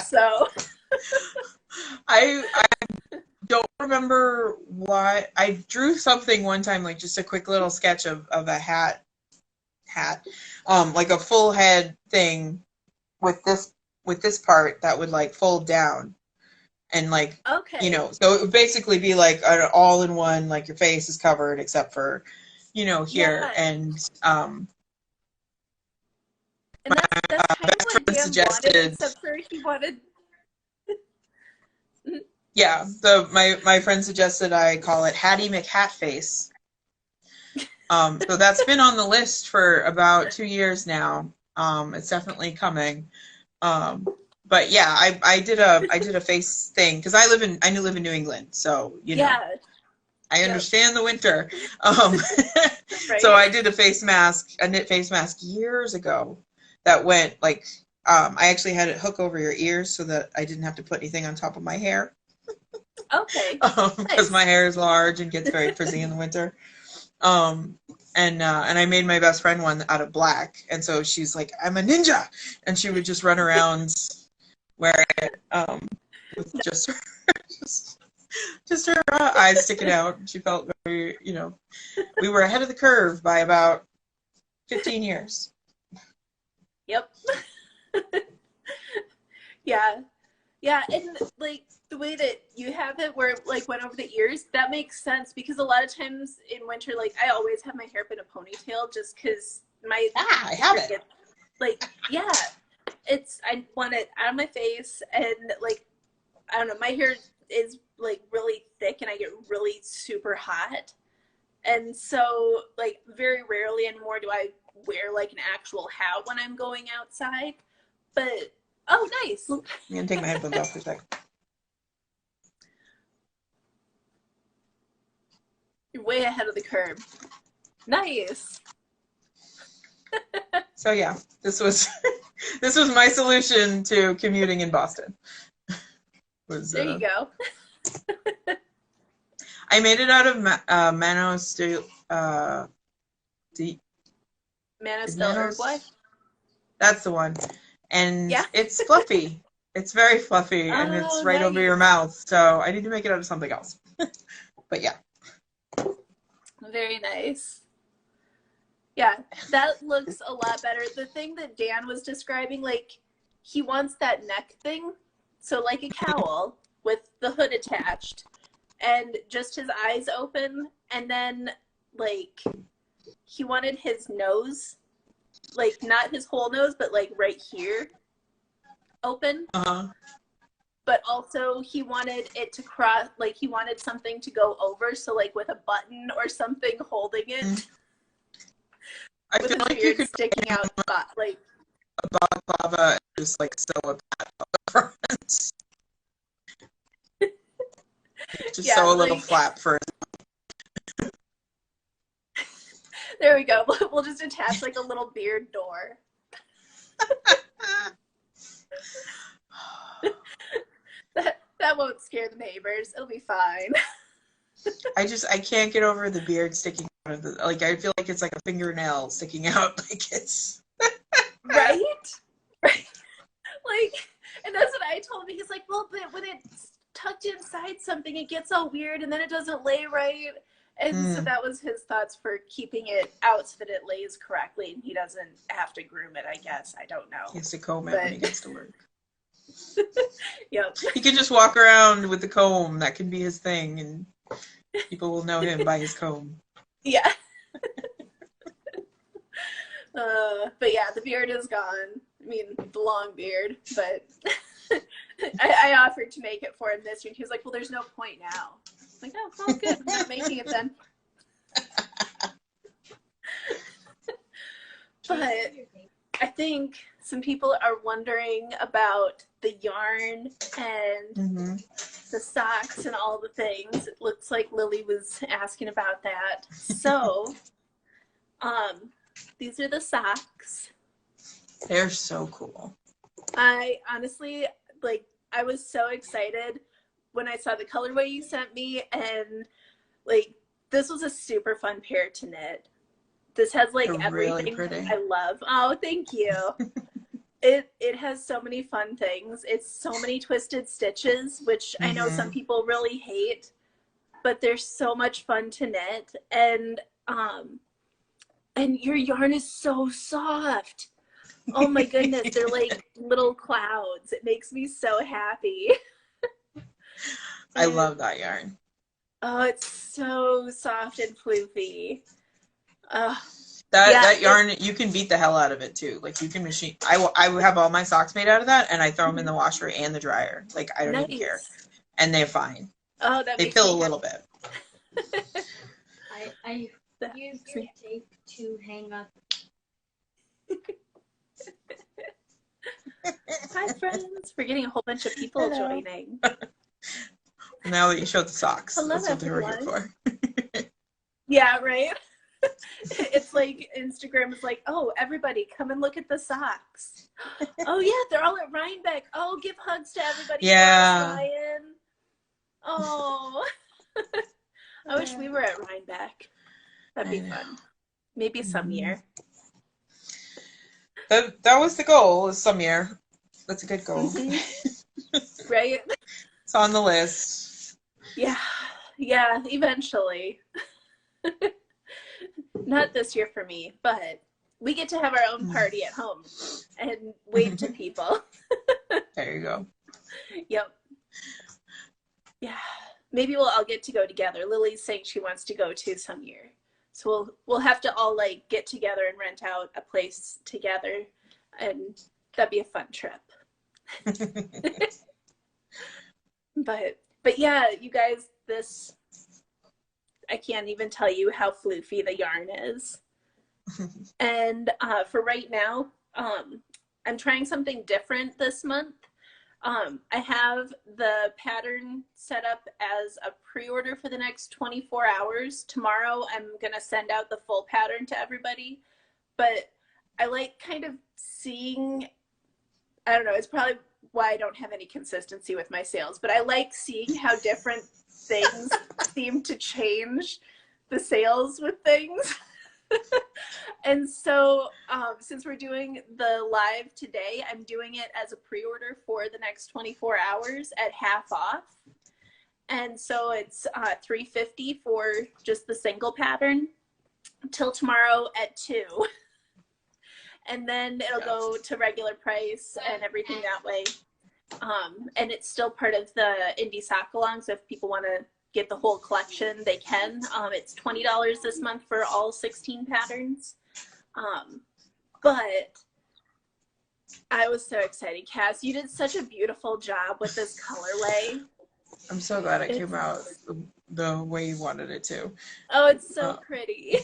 So I don't remember what I drew something one time, like just a quick little sketch of a hat, like a full head thing with this part that would like fold down. And like, okay, so it would basically be like an all-in-one, like your face is covered except for, here. Yeah. And that's kind of what Dan wanted, except for he wanted. Yeah, so my friend suggested I call it Hattie McHatface. So that's been on the list for about 2 years now. It's definitely coming. But yeah, I did a face thing because I live in New England, so I understand the winter. Right. So I did a knit face mask years ago that went like I actually had it hook over your ears so that I didn't have to put anything on top of my hair. Okay. Because my hair is large and gets very frizzy in the winter. And I made my best friend one out of black, and so she's like, I'm a ninja, and she would just run around wearing it with just her eyes sticking out. She felt very, we were ahead of the curve by about 15 years. Yep. Yeah, and like the way that you have it where it like went over the ears, that makes sense because a lot of times in winter, like I always have my hair up in a ponytail just because I have it. Like, yeah, I want it out of my face, and like, I don't know, my hair is like really thick and I get really super hot. And so like very rarely anymore do I wear like an actual hat when I'm going outside. But oh, nice. I'm gonna take my headphones off for a sec. You're way ahead of the curve. Nice. So yeah, this was my solution to commuting in Boston. There you go. I made it out of Manos Herb. That's the one. And it's fluffy. It's very fluffy, and it's right over your mouth. So I need to make it out of something else. But yeah. Very nice. Yeah, that looks a lot better. The thing that Dan was describing, like, he wants that neck thing. So like a cowl with the hood attached and just his eyes open, and then like he wanted his nose, like not his whole nose, but like right here open. Uh-huh. But also he wanted it to cross, like he wanted something to go over, so like with a button or something holding it. I with feel his like you beard could sticking out, like a balaclava and just like sew a pat on the front. Just yeah, sew a like, little flap for there we go. We'll just attach like a little beard door. That won't scare the neighbors. It'll be fine. I can't get over the beard sticking out of the, like, I feel like it's like a fingernail sticking out. Like it's Right? Right. Like, and that's what I told him. He's like, well, but when it's tucked inside something, it gets all weird and then it doesn't lay right. And so that was his thoughts for keeping it out so that it lays correctly and he doesn't have to groom it, I guess. I don't know. He has to comb it when he gets to work. Yep. He can just walk around with the comb. That can be his thing, and people will know him by his comb. Yeah. But yeah, the beard is gone. I mean, the long beard, but I offered to make it for him this year. He was like, well, there's no point now. I'm like, oh, well, good. I'm not making it then. But I think some people are wondering about the yarn and the socks and all the things. It looks like Lily was asking about that. So, these are the socks. They're so cool. I honestly, like, I was so excited when I saw the colorway you sent me, and like, this was a super fun pair to knit. This has like They're everything really pretty. I love. Oh, thank you. It has so many fun things. It's so many twisted stitches, which I know some people really hate, but they're so much fun to knit. And your yarn is so soft. Oh my goodness, they're like little clouds. It makes me so happy. I love that yarn. Oh, it's so soft and floofy. That yarn, you can beat the hell out of it too. Like, you can machine. I have all my socks made out of that, and I throw them in the washer and the dryer. Like, I don't even care, and they're fine. Oh, that they makes pill me a little bit. I use your tape to hang up. Hi, friends. We're getting a whole bunch of people joining. Now that you showed the socks, hello, that's what everyone. they were here for. Yeah, right? It's like Instagram is like, oh, everybody, come and look at the socks. Oh, yeah, they're all at Rhinebeck. Oh, give hugs to everybody. Yeah. Ryan. Oh. I wish we were at Rhinebeck. That'd be fun. Maybe some year. That was the goal, is some year. That's a good goal. Right? It's on the list. Yeah, eventually. Not this year for me, but we get to have our own party at home and wave to people. There you go. Yep. Yeah. Maybe we'll all get to go together. Lily's saying she wants to go too some year. So we'll have to all like get together and rent out a place together, and that'd be a fun trip. But yeah, you guys, this, I can't even tell you how floofy the yarn is. And for right now, I'm trying something different this month. I have the pattern set up as a pre-order for the next 24 hours. Tomorrow, I'm going to send out the full pattern to everybody. But I like kind of seeing, I don't know, it's probably why I don't have any consistency with my sales, but I like seeing how different things seem to change the sales with things. And so since we're doing the live today, I'm doing it as a pre-order for the next 24 hours at half off. And so it's $350 for just the single pattern till tomorrow at 2. And then it'll go to regular price and everything that way. And it's still part of the indie sock along, so if people want to get the whole collection, they can. It's $20 this month for all 16 patterns. But I was so excited. Cass, you did such a beautiful job with this colorway. I'm so glad it came out the way you wanted it to. Oh, it's so pretty.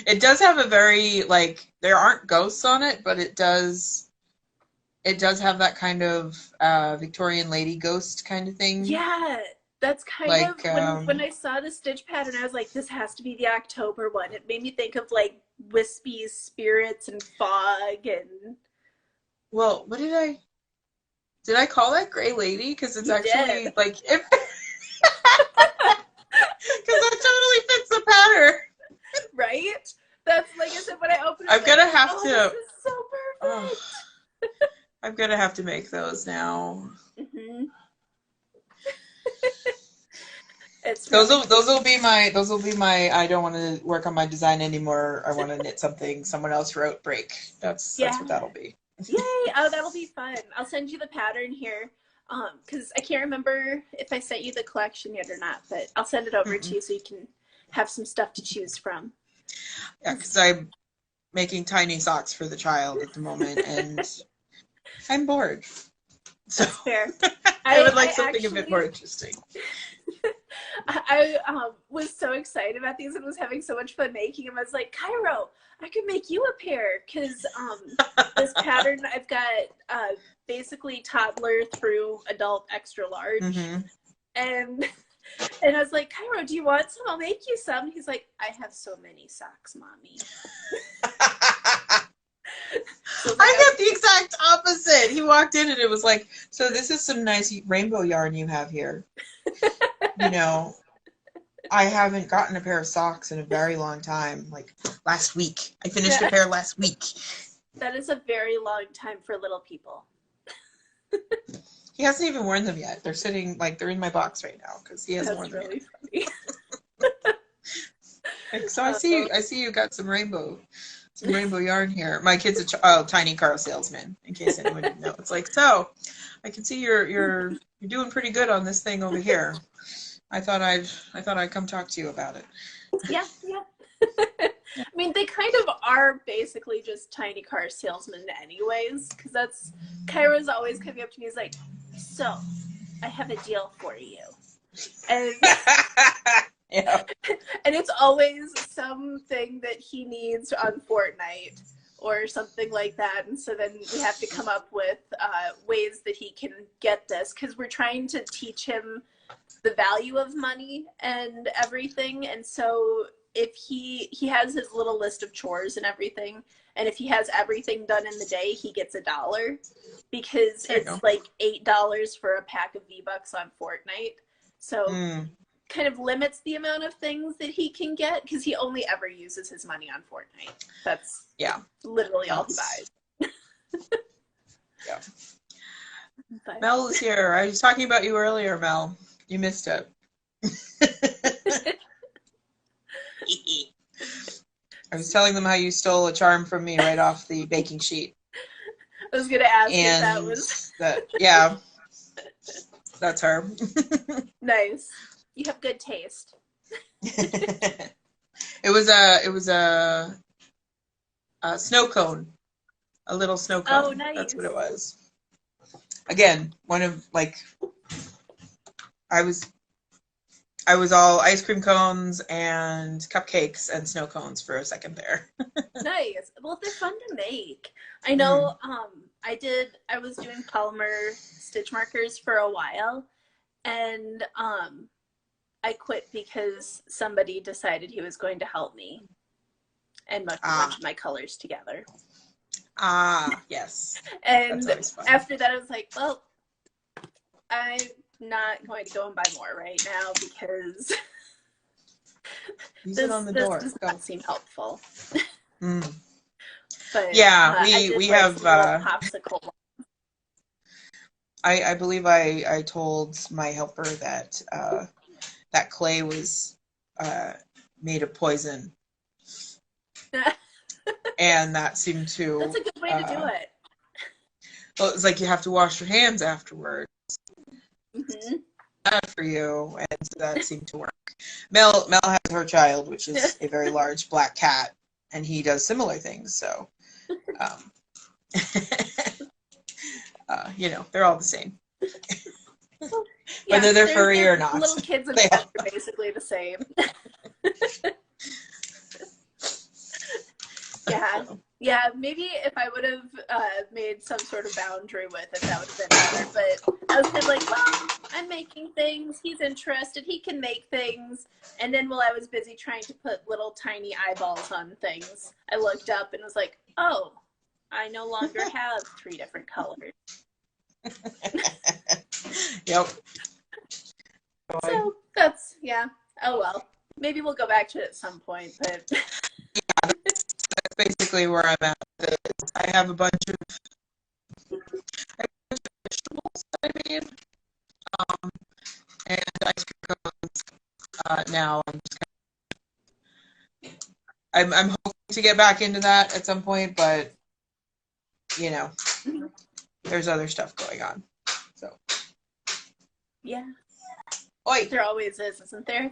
It does have a very, like, there aren't ghosts on it, but it does have that kind of Victorian lady ghost kind of thing. Yeah, that's kind like, of, when I saw the stitch pattern, I was like, this has to be the October one. It made me think of, like, wispy spirits and fog and... Well, what did I call that Gray Lady? Because it's actually, did. like, because that totally fits the pattern. Right? That's, like I said, when I opened it, I'm gonna have to. This is so perfect. Oh, I'm gonna have to make those now. Mm-hmm. It's those will be my I don't want to work on my design anymore. I want to knit something someone else wrote break. That's what that'll be. Yay! Oh, that'll be fun. I'll send you the pattern here. Because I can't remember if I sent you the collection yet or not, but I'll send it over to you so you can have some stuff to choose from. Yeah, because I'm making tiny socks for the child at the moment, and I'm bored. So that's fair. I would like something a bit more interesting. I was so excited about these and was having so much fun making them. I was like, Cairo, I could make you a pair, because this pattern, I've got basically toddler through adult extra large. And I was like, Cairo, do you want some? I'll make you some. He's like, I have so many socks, Mommy. So I got the exact opposite. He walked in and it was like, so this is some nice rainbow yarn you have here. You know, I haven't gotten a pair of socks in a very long time. Like last week. I finished a pair last week. That is a very long time for little people. He hasn't even worn them yet. They're sitting, like, they're in my box right now because he hasn't worn them really yet. Funny. So I see you got some rainbow yarn here. My kid's a tiny car salesman, in case anyone didn't know. It's like, so I can see you're doing pretty good on this thing over here. I thought I'd come talk to you about it. Yeah. I mean, they kind of are basically just tiny car salesmen anyways, because that's, Kyra's always coming up to me, he's like, so, I have a deal for you. And, and it's always something that he needs on Fortnite or something like that, and so then we have to come up with ways that he can get this, because we're trying to teach him the value of money and everything, and so if he has his little list of chores and everything, and if he has everything done in the day, he gets $1, because it's like $8 for a pack of V-Bucks on Fortnite. So kind of limits the amount of things that he can get, because he only ever uses his money on Fortnite. That's literally all he buys. Yeah. Mel is here. I was talking about you earlier, Mel. You missed it. I was telling them how you stole a charm from me right off the baking sheet. I was going to ask if that was... Yeah. That's her. Nice. You have good taste. It was a snow cone. A little snow cone. Oh, nice. That's what it was. Again, one of, like, I was all ice cream cones and cupcakes and snow cones for a second there. Nice. Well, they're fun to make. I know I was doing polymer stitch markers for a while, and I quit because somebody decided he was going to help me and mush a bunch of my colors together. Yes. And after that I was like, well, I'm not going to go and buy more right now, because this does not seem helpful. But yeah, we have popsicle. I believe I told my helper that that clay was made of poison, and that seemed to. That's a good way to do it. Well, it's like you have to wash your hands afterwards. Mm-hmm. bad for you, and so that seemed to work. Mel has her child, which is a very large black cat, and he does similar things. So, they're all the same, whether they're furry or not. Little kids and pets are basically the same. Yeah, maybe if I would have made some sort of boundary with it, that would have been better. But I was kind of like, well, I'm making things. He's interested. He can make things. And then while I was busy trying to put little tiny eyeballs on things, I looked up and was like, oh, I no longer have 3 different colors. Yep. So that's, oh well. Maybe we'll go back to it at some point, but... Yeah, that's basically where I'm at. I have a bunch of vegetables that I made, and ice cream cones. Now I'm hoping to get back into that at some point, but there's other stuff going on. So yeah, oi, there always is, isn't there?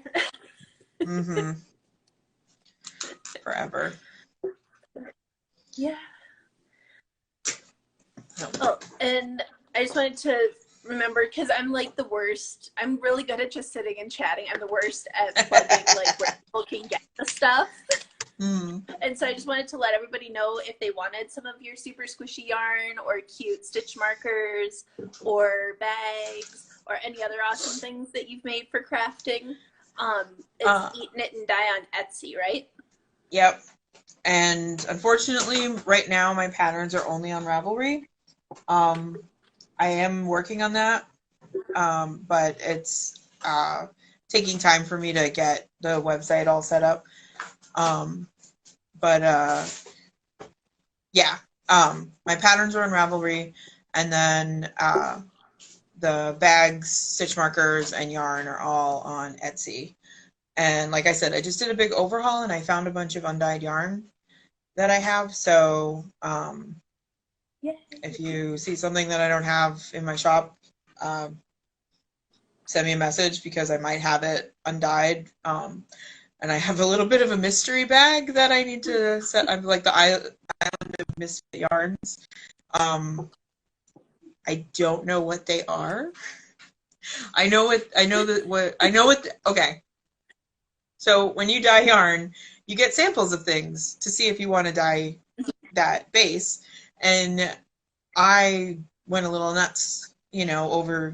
Mm-hmm. Forever. Yeah. Oh, and I just wanted to remember, because I'm like the worst. I'm really good at just sitting and chatting. I'm the worst at plugging like where people can get the stuff. Mm. And so I just wanted to let everybody know if they wanted some of your super squishy yarn or cute stitch markers or bags or any other awesome things that you've made for crafting. It's Eat, Knit, and Dye on Etsy, right? Yep. And unfortunately, right now, my patterns are only on Ravelry. I am working on that, but it's taking time for me to get the website all set up. My patterns are on Ravelry, and then the bags, stitch markers, and yarn are all on Etsy. And like I said, I just did a big overhaul, and I found a bunch of undyed yarn that I have. So if you see something that I don't have in my shop, send me a message, because I might have it undyed. And I have a little bit of a mystery bag that I need to set. I'm like the Island of Misfit Yarns. I don't know what they are. Okay. So when you dye yarn, you get samples of things to see if you want to dye that base. And I went a little nuts, over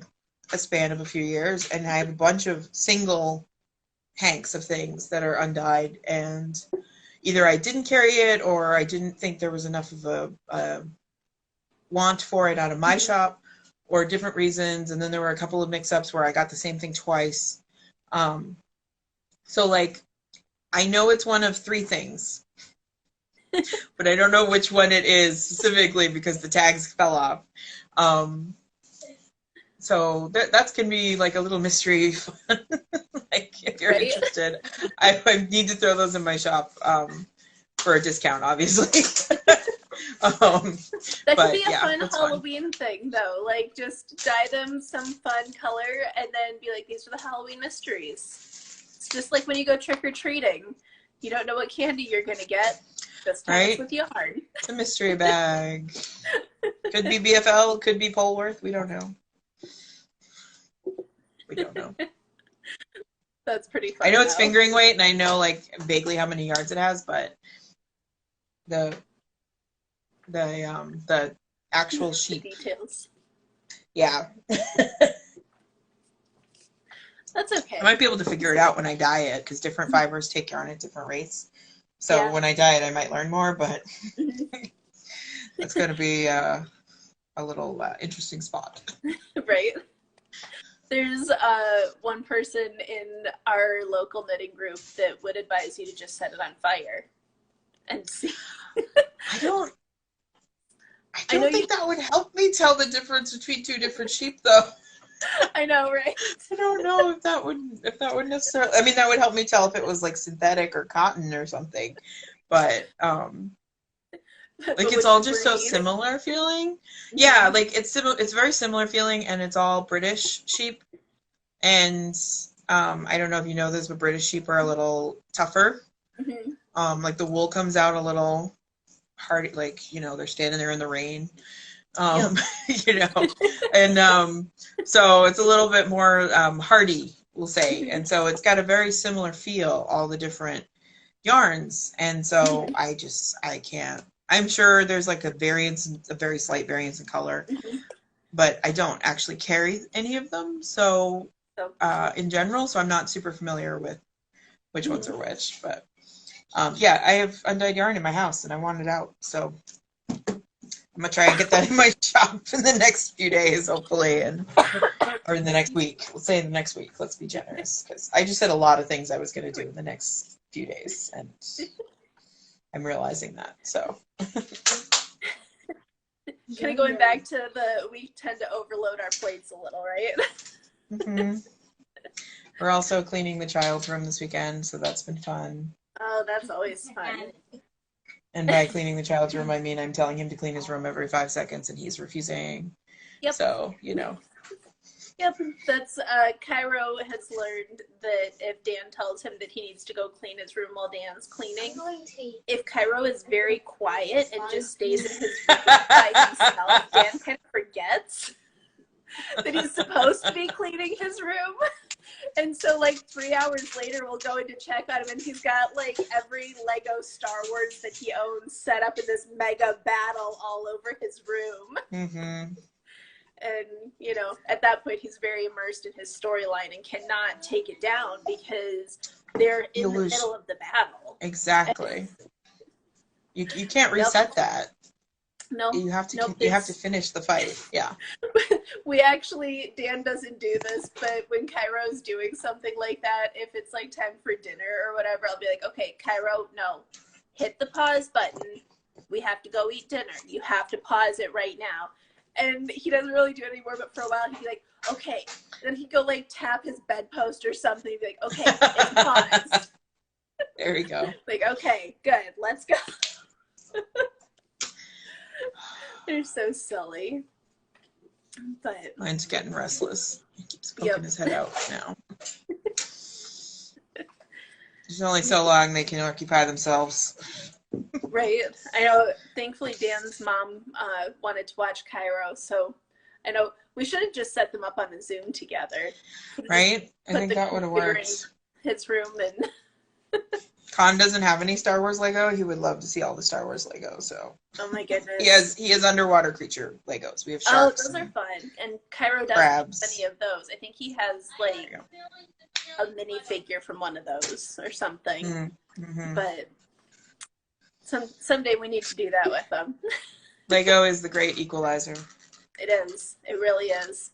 a span of a few years, and I have a bunch of single hanks of things that are undyed, and either I didn't carry it or I didn't think there was enough of a want for it out of my shop, or different reasons. And then there were a couple of mix-ups where I got the same thing twice. So like, I know it's one of 3 things, but I don't know which one it is specifically because the tags fell off. So that can be like a little mystery. Like, if you're interested, I need to throw those in my shop for a discount, obviously. That could be a fun Halloween thing, though. Like, just dye them some fun color and then be like, these are the Halloween mysteries. It's just like when you go trick-or-treating. You don't know what candy you're going to get. Just time it's with yarn. It's a mystery bag. Could be BFL, could be Polworth. We don't know. We don't know. That's pretty fun. I know it's fingering weight, and I know like vaguely how many yards it has, but the actual sheet details. Yeah. That's okay. I might be able to figure it out when I dye it, because different fibers take yarn at different rates. So when I dye it, I might learn more, but that's going to be a little interesting spot. Right. There's one person in our local knitting group that would advise you to just set it on fire and see. I don't think that would help me tell the difference between 2 different sheep, though. I know, right? I don't know if that would necessarily. I mean, that would help me tell if it was like synthetic or cotton or something, but like it's all just so similar feeling. Yeah, like it's very similar feeling, and it's all British sheep, And I don't know if you know this, but British sheep are a little tougher. Mm-hmm. Like the wool comes out a little hard, like, you know, they're standing there in the rain. Yep. You know, and so it's a little bit more hardy, we'll say. And so it's got a very similar feel, all the different yarns. And so I can't, I'm sure there's like a variance, a very slight variance in color, Mm-hmm. but I don't actually carry any of them. So So, in general, so I'm not super familiar with which ones mm-hmm. are which, but yeah, I have undyed yarn in my house and I want it out. So I'm gonna try and get that in my shop in the next few days, hopefully, or in the next week. We'll say in the next week. Let's be generous, because I just had a lot of things I was gonna do in the next few days, and I'm realizing that. So, Kind of going back to we tend to overload our plates a little, right? mm-hmm. We're also cleaning the child's room this weekend, so that's been fun. Oh, that's always fun. And by cleaning the child's room, I mean I'm telling him to clean his room every 5 seconds, and he's refusing. Yep. So, you know. Yep, that's Cairo has learned that if Dan tells him that he needs to go clean his room while Dan's cleaning, if Cairo is very quiet and just stays in his room by himself, Dan kind of forgets that he's supposed to be cleaning his room. And so like 3 hours later we'll go in to check on him and he's got like every Lego Star Wars that he owns set up in this mega battle all over his room. Mm-hmm. And, you know, at that point, he's very immersed in his storyline and cannot take it down because they're in the middle of the battle. Exactly. You can't reset that. No. You have to finish the fight. Yeah. We actually, Dan doesn't do this, but when Cairo's doing something like that, if it's like time for dinner or whatever, I'll be like, okay, Cairo, no. Hit the pause button. We have to go eat dinner. You have to pause it right now. And he doesn't really do it anymore, but for a while he'd be like, okay. And then he'd go like tap his bedpost or something. He'd be like, okay, it's paused. There you go. Like, okay, good, let's go. They're so silly. But mine's getting restless. He keeps poking his head out now. There's only so long they can occupy themselves. Right. I know, thankfully Dan's mom wanted to watch Cairo, so I know we should have just set them up on a Zoom together. Right? I think that would have worked. His room and Khan doesn't have any Star Wars Lego. He would love to see all the Star Wars Lego, so. Oh my goodness. He has underwater creature Legos. We have sharks. Oh, those are fun. And Cairo doesn't have any of those. I think he has like a mini figure from one of those or something. Mm-hmm. But someday we need to do that with them. Lego is the great equalizer. It is. It really is.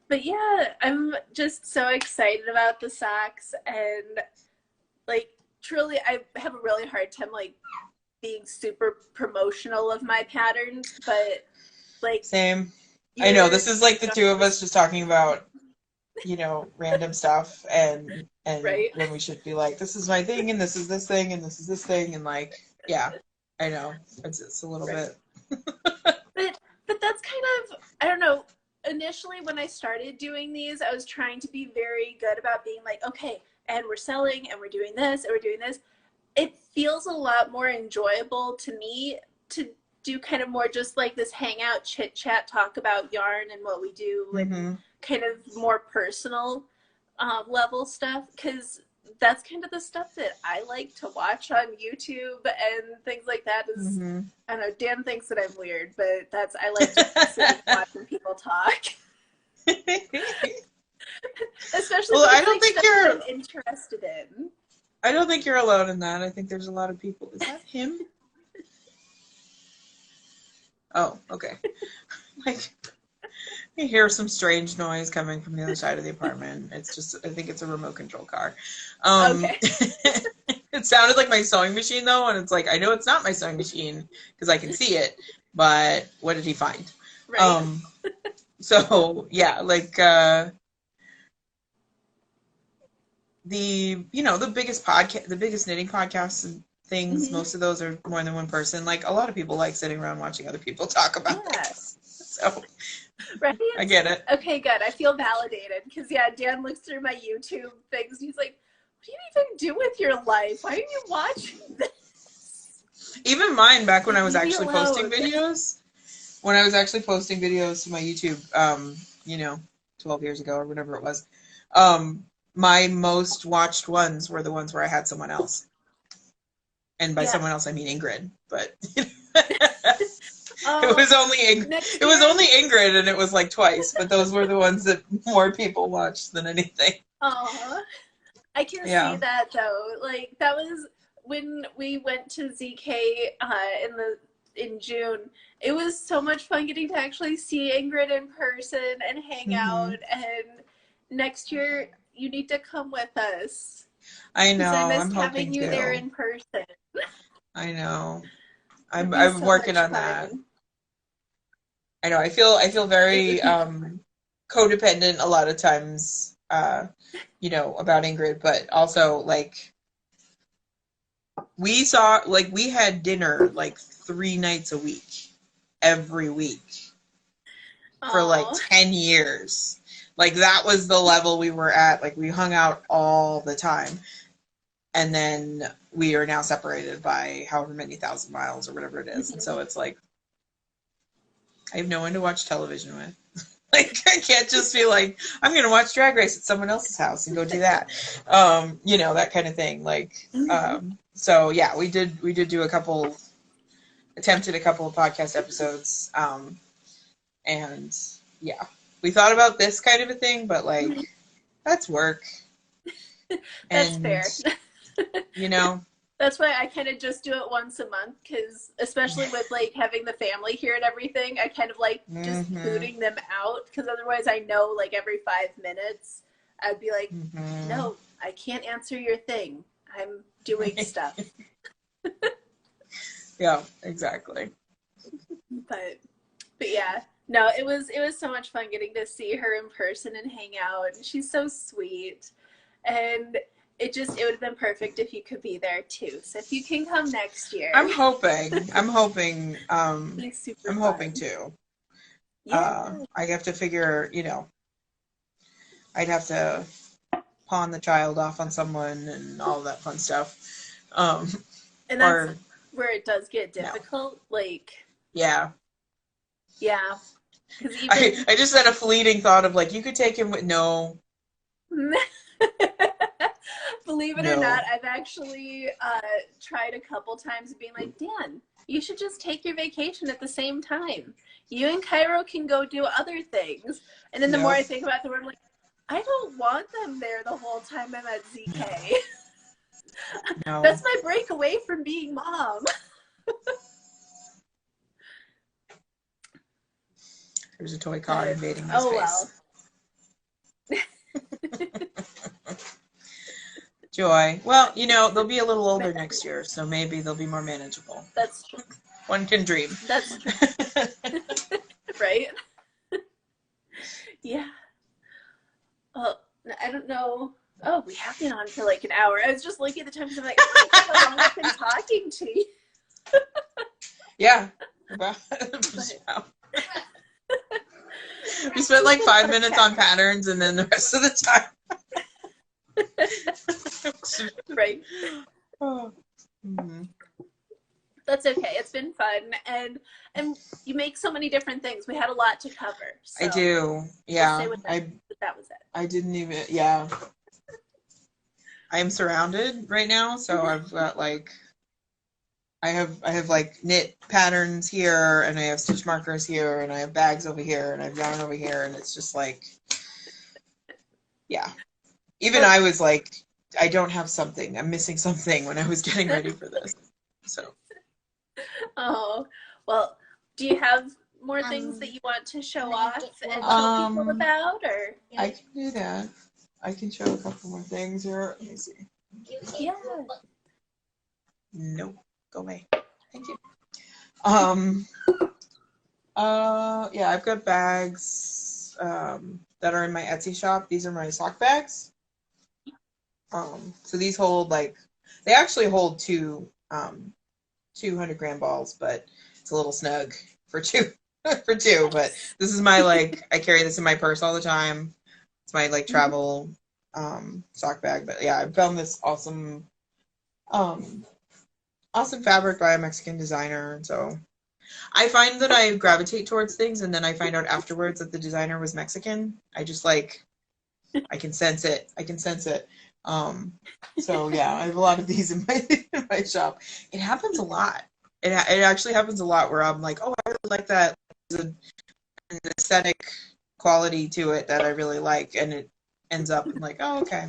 But yeah, I'm just so excited about the socks, and like truly I have a really hard time like being super promotional of my patterns, but like same. I know this is like the two of us just talking about, you know, random stuff and right? When we should be like, this is my thing and this is this thing and this is this thing, and like, yeah, I know it's a little bit. but that's kind of, I don't know. Initially, when I started doing these, I was trying to be very good about being like, okay, and we're selling and we're doing this and we're doing this. It feels a lot more enjoyable to me to do kind of more just like this hangout, chit chat, talk about yarn and what we do, and kind of more personal level stuff, because that's kind of the stuff that I like to watch on YouTube and things like that. Is I don't know, Dan thinks that I'm weird, but I like to sit and watching people talk. Especially well, I don't think you're interested in. I don't think you're alone in that. I think there's a lot of people. Is that him? Oh, okay. Like, I hear some strange noise coming from the other side of the apartment. It's just, I think it's a remote control car. Okay. It sounded like my sewing machine though, and it's like, I know it's not my sewing machine because I can see it, but what did he find? Right. So yeah, like the biggest knitting podcasts and things, most of those are more than one person. Like a lot of people like sitting around watching other people talk about this. So Right? I get it. Okay, good. I feel validated because yeah, Dan looks through my YouTube things. And he's like, "What do you even do with your life? Why are you watching this?" Even mine back when I was Leave me actually posting alone. videos. When I was actually posting videos to my YouTube, 12 years ago or whatever it was, my most watched ones were the ones where I had someone else. And by Yeah. someone else, I mean Ingrid. But Oh, it was only next it was year. only Ingrid, and it was like twice. But those were the ones that more people watched than anything. Aw. I can see Yeah. that though. Like that was when we went to ZK in June. It was so much fun getting to actually see Ingrid in person and hang Hmm. out. And next year you need to come with us I because know. I I'm missed hoping having you there to. in person. I know. It'd be I'm so working much on that. fun. I know. I feel It very would be. codependent a lot of times, about Ingrid, but also like we had dinner like 3 nights a week, every week for like Aw. 10 years. Like that was the level we were at. Like we hung out all the time. And then we are now separated by however many thousand miles or whatever it is. And so it's like I have no one to watch television with. Like I can't just be like, I'm gonna watch Drag Race at someone else's house and go do that. That kind of thing. Like so yeah, we did do attempted a couple of podcast episodes. And yeah. We thought about this kind of a thing, but like that's work. That's And fair. you know, That's why I kind of just do it once a month because, especially with like having the family here and everything, I kind of like just mm-hmm, booting them out because otherwise I know like every 5 minutes I'd be like, mm-hmm. no, I can't answer your thing. I'm doing stuff. Yeah, exactly. But yeah, no, it was so much fun getting to see her in person and hang out. And she's so sweet, and it would have been perfect if you could be there too. So if you can come next year, I'm hoping. be super I'm hoping fun. to. Yeah, I have to figure, I'd have to pawn the child off on someone and all that fun stuff. and that's Or where it does get no. difficult. Like, Yeah. yeah, because even I just had a fleeting thought of like, you could take him with, no, believe it or no. not, I've actually tried a couple times being like, Dan, you should just take your vacation at the same time. You and Cairo can go do other things. And then the more Yep. I think about it, I'm like, I don't want them there the whole time I'm at ZK. No. That's my break away from being mom. There's a toy car invading my Oh space. well. Joy. Well, they'll be a little older next year, so maybe they'll be more manageable. That's true. One can dream. That's true. Right? Yeah. Well, I don't know. Oh, we have been on for like an hour. I was just looking at the time because I'm like, oh my God, how long I've been talking to you. Yeah. We spent like 5 minutes on patterns and then the rest of the time. Right. Oh. Mm-hmm. That's okay. It's been fun. And you make so many different things. We had a lot to cover. So I do. Yeah. we'll say that was it. I didn't even, yeah. I am surrounded right now, so I've got like I have like knit patterns here, and I have stitch markers here, and I have bags over here, and I have yarn over here, and it's just like, yeah. Even I was like, I don't have something. I'm missing something when I was getting ready for this. So. Oh, well, do you have more things that you want to show off and tell people about, or? I can do that. I can show a couple more things here. Let me see. Yeah. Nope. Go away. Thank you. Yeah, I've got bags that are in my Etsy shop. These are my sock bags. So these hold they actually hold two 200-gram balls, but it's a little snug for two for two, but Nice. this is my like I carry this in my purse all the time. It's my like Mhm. travel sock bag. But yeah, I found this um awesome fabric by a Mexican designer, and so I find that I gravitate towards things, and then I find out afterwards that the designer was Mexican. I just like I can sense it. I can sense it. Um, so yeah, I have a lot of these in my in my shop. It happens a lot. It actually happens a lot where I'm like, oh, I really like that. There's an aesthetic quality to it that I really like, and it ends up like, oh, okay,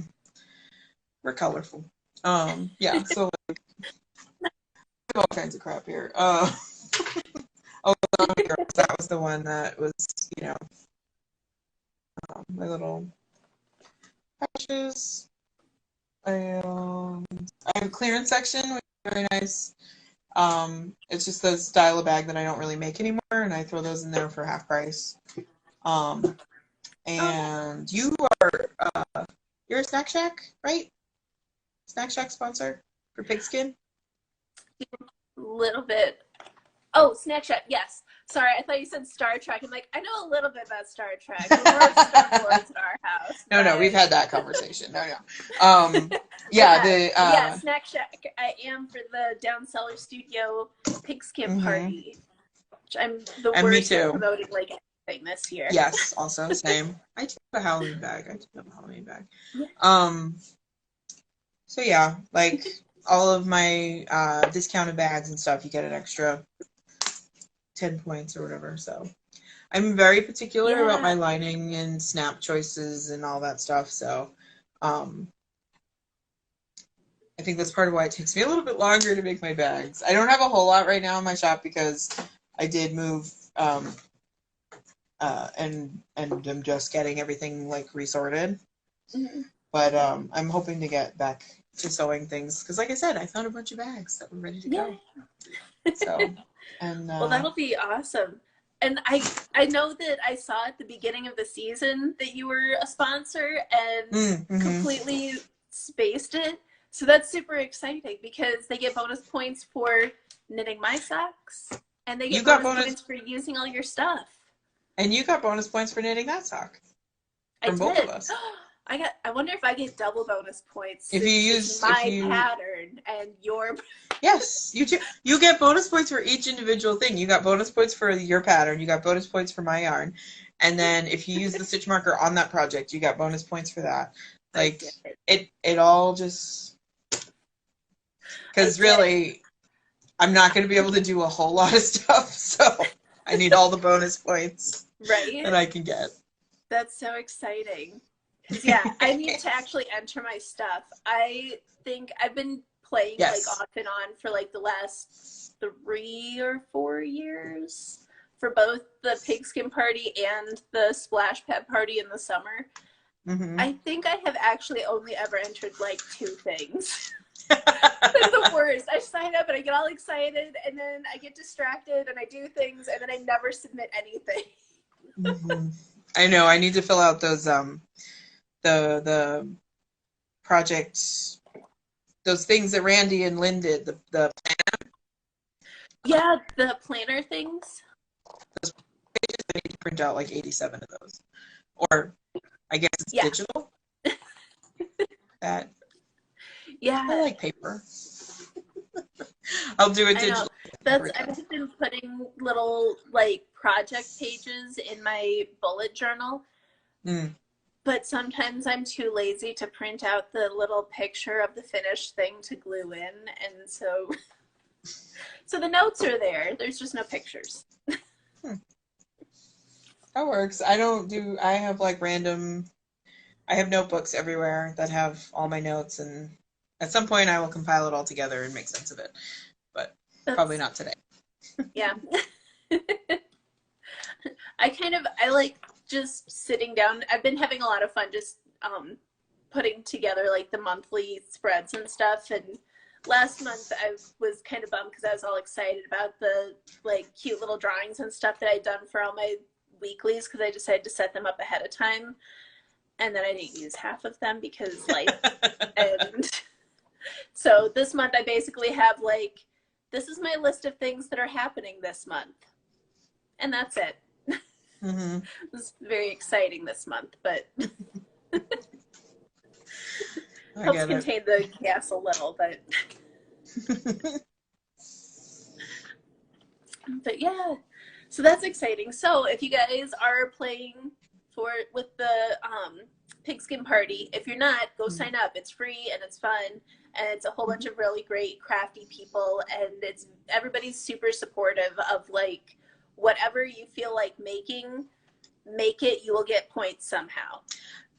we're colorful. Yeah. So like, all kinds of crap here. Oh, Zombie Girls, that was the one that was, you know, my little patches. I have a clearance section, which is very nice. It's just the style of bag that I don't really make anymore, and I throw those in there for half price. Um, Oh, and you're a Snack Shack, right? Snack Shack sponsor for Pigskin? a little bit. Oh, Snack Shack. Yes. Sorry, I thought you said Star Trek. I'm like, I know a little bit about Star Trek. We're more of Star Wars in our house, No, we've but had that conversation. No. Yeah, but yeah, Snack Shack. I am for the Down Cellar Studio Pigskin mhm. Party, which I'm the And me worst at too. promoting like anything this year. Yes, also same. I do have a Halloween bag. I do have a Halloween bag. Yeah. Um, so yeah, like all of my discounted bags and stuff, you get an extra 10 points or whatever. So I'm very particular about my Yeah. lining and snap choices and all that stuff. So um, I think that's part of why it takes me a little bit longer to make my bags. I don't have a whole lot right now in my shop because I did move and I'm just getting everything like resorted. Mhm. But I'm hoping to get back to sewing things because, like I said, I found a bunch of bags that were ready to Yeah. go. So, and Well, that'll be awesome. And I know that I saw at the beginning of the season that you were a sponsor and mm-hmm. completely spaced it. So that's super exciting because they get bonus points for knitting my socks and they You get got bonus bonus, points for using all your stuff. and you got bonus points for knitting that sock I from both of did. us. I wonder if I get double bonus points If you since it's use, if my you, pattern and your. yes, you do. You get bonus points for each individual thing. You got bonus points for your pattern. You got bonus points for my yarn, and then if you use the stitch marker on that project, you got bonus points for that. I Like get it. it all just I because get it. really I'm not going to be able to do a whole lot of stuff, so I need all the bonus points Right? that I can get. That's so exciting. Because, yeah, I need to actually enter my stuff. I think I've been playing like Yes. off and on for like the last 3 or 4 years for both the pigskin party and the splash pad party in the summer. Mm-hmm. I think I have actually only ever entered like 2 things. It's the worst. I sign up and I get all excited and then I get distracted and I do things and then I never submit anything. Mm-hmm. I know. I need to fill out those the projects, those things that Randy and Lynn did. The Yeah, the planner things. pages I need to print out like 87 of those, or I guess it's Yeah. digital. That Yeah. I like paper. I'll do it I know. digitally. I've been putting little like project pages in my bullet journal. Mm. But sometimes I'm too lazy to print out the little picture of the finished thing to glue in, and so the notes are there. There's just no pictures. That works. I have like random, I have notebooks everywhere that have all my notes, and at some point I will compile it all together and make sense of it, but probably not today. Yeah. I like just sitting down. I've been having a lot of fun just putting together like the monthly spreads and stuff. And last month I was kind of bummed because I was all excited about the like cute little drawings and stuff that I'd done for all my weeklies because I decided to set them up ahead of time. And then I didn't use half of them because life. And so this month I basically have like, this is my list of things that are happening this month. and that's it. Mm-hmm. It was very exciting this month, but helps contain the gas a little, but but yeah, so that's exciting. So if you guys are playing with the pigskin party, if you're not, go sign up. It's free and it's fun, and it's a whole bunch of really great crafty people, and everybody's super supportive of like whatever you feel like making, make it. You will get points somehow.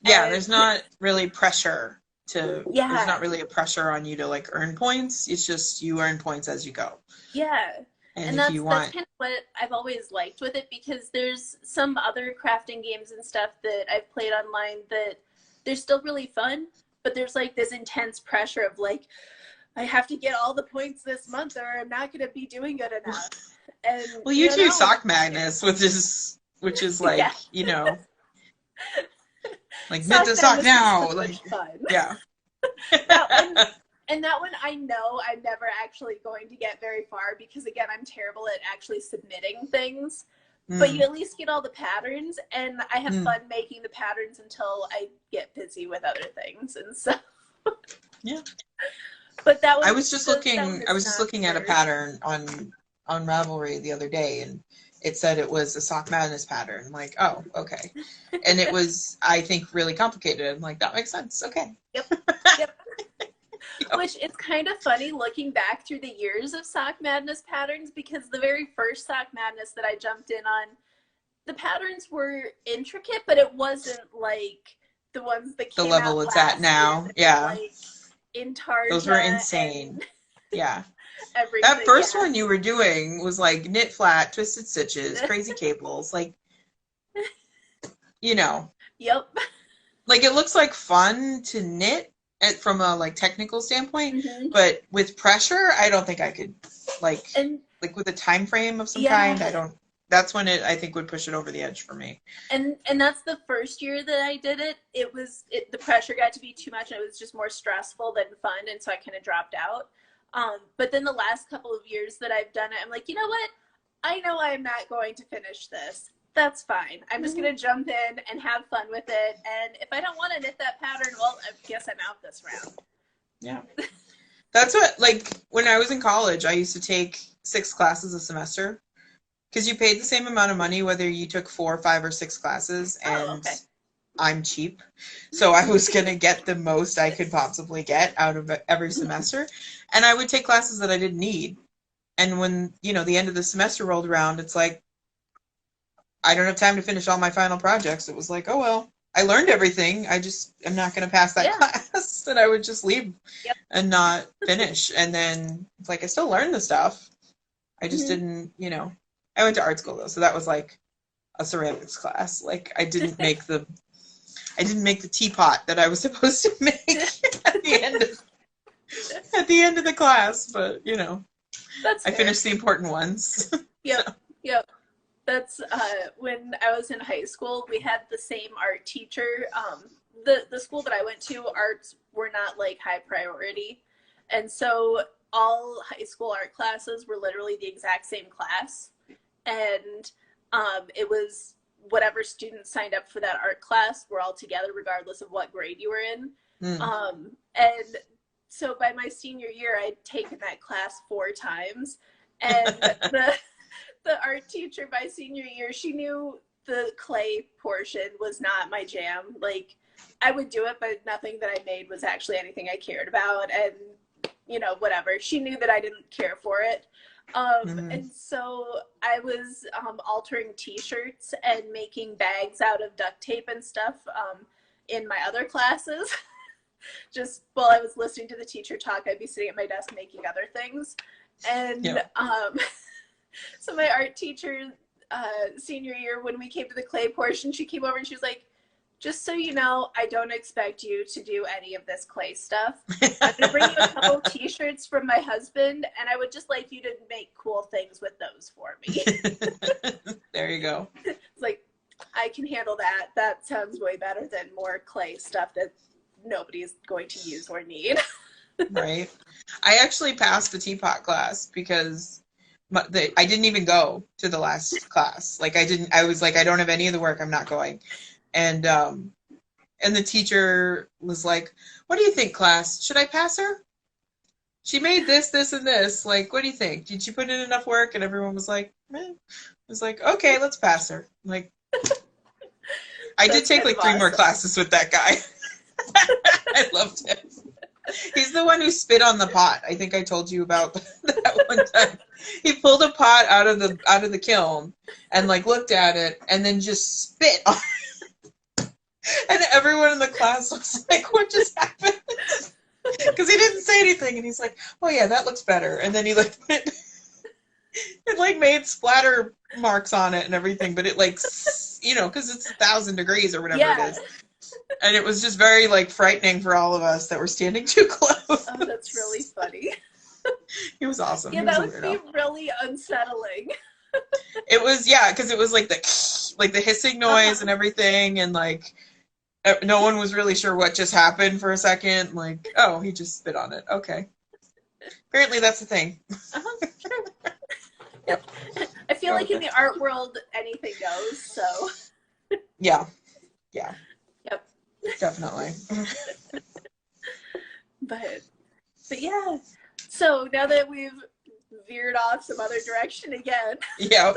Yeah, And there's not really pressure there's yeah, not really a pressure on you to like earn points. It's just you earn points as you go. yeah. And And if that's you want, kind of what I've always liked with it, because there's some other crafting games and stuff that I've played online that they're still really fun, but there's like this intense pressure of like, I have to get all the points this month or I'm not going to be doing good enough. And well, you do Sock Madness, which is like, yeah. you know, like Sock mint the sock Madness now, is so like much fun. yeah. And that one, I know I'm never actually going to get very far because, again, I'm terrible at actually submitting things. But you at least get all the patterns, and I have fun making the patterns until I get busy with other things. And so, yeah. But that one, I was just looking at a pattern on Ravelry the other day, and it said it was a Sock Madness pattern. I'm like, oh, okay. And it was, I think, really complicated. I'm like, that makes sense. Okay. Yep. Which it's kind of funny looking back through the years of Sock Madness patterns, because the very first Sock Madness that I jumped in on, the patterns were intricate, but it wasn't like the ones that came the level out it's at now. Yeah. Like in Tarja. Those were insane. Yeah. Everything. That first one you were doing was like knit flat, twisted stitches, crazy cables, like, you know. Yep. Like it looks like fun to knit from a like technical standpoint, but with pressure, I don't think I could like with a time frame of some kind. That's when I think would push it over the edge for me. And that's the first year that I did it. The pressure got to be too much, and it was just more stressful than fun, and so I kind of dropped out. But then the last couple of years that I've done it, I'm like, you know what? I know I'm not going to finish this. That's fine. I'm just going to jump in and have fun with it. And if I don't want to knit that pattern, well, I guess I'm out this round. Yeah. That's what, like, when I was in college, I used to take 6 classes a semester because you paid the same amount of money whether you took 4, 5, or 6 classes. And I'm cheap. So I was going to get the most I could possibly get out of every semester. And I would take classes that I didn't need. And when, you know, the end of the semester rolled around, it's like, I don't have time to finish all my final projects. It was like, oh, well, I learned everything. I just am not going to pass that class. And I would just leave and not finish. And then it's like, I still learned the stuff. I just didn't, you know. I went to art school, though. So that was like a ceramics class. Like, I didn't make the teapot that I was supposed to make at the end of the class. But, you know, I finished the important ones. Yep. So. Yep. That's when I was in high school, we had the same art teacher. The school that I went to, arts were not like high priority. And so all high school art classes were literally the exact same class. And it was whatever students signed up for that art class were all together regardless of what grade you were in. And so by my senior year, I'd taken that class 4 times. And the art teacher by senior year, she knew the clay portion was not my jam. Like, I would do it, but nothing that I made was actually anything I cared about. And, you know, whatever. She knew that I didn't care for it. And so I was altering t-shirts and making bags out of duct tape and stuff in my other classes. Just while I was listening to the teacher talk, I'd be sitting at my desk making other things. And so my art teacher, senior year, when we came to the clay portion, she came over and she was like, just so you know, I don't expect you to do any of this clay stuff. I'm going to bring you a couple t-shirts from my husband, and I would just like you to make cool things with those for me. There you go. It's like, I can handle that. That sounds way better than more clay stuff that nobody's going to use or need. Right. I actually passed the teapot class because I didn't even go to the last class. Like I was like, I don't have any of the work. I'm not going. And the teacher was like, what do you think, class? Should I pass her? She made this, this, and this. Like, what do you think? Did she put in enough work? And everyone was like, eh. I was like, okay, let's pass her. Like, I did take like 3 more classes with that guy. I loved him. He's the one who spit on the pot. I think I told you about that one time. He pulled a pot out of the kiln and like looked at it and then just spit on it. And everyone in the class was like, what just happened? Because he didn't say anything, and he's like, oh yeah, that looks better. And then he like it like made splatter marks on it and everything, but it like, you know, because it's 1,000 degrees or whatever it is. And it was just very like frightening for all of us that were standing too close. Oh, that's really funny. He was awesome. Yeah, that would be really unsettling. It was, yeah, because it was like the hissing noise and everything, and like no one was really sure what just happened for a second. Like, oh, he just spit on it. Okay. Apparently that's the thing. Sure. Yep. I feel like in the art world, anything goes, so. Yeah. Yeah. Yep. Definitely. But yeah. So now that we've veered off some other direction again. Yep.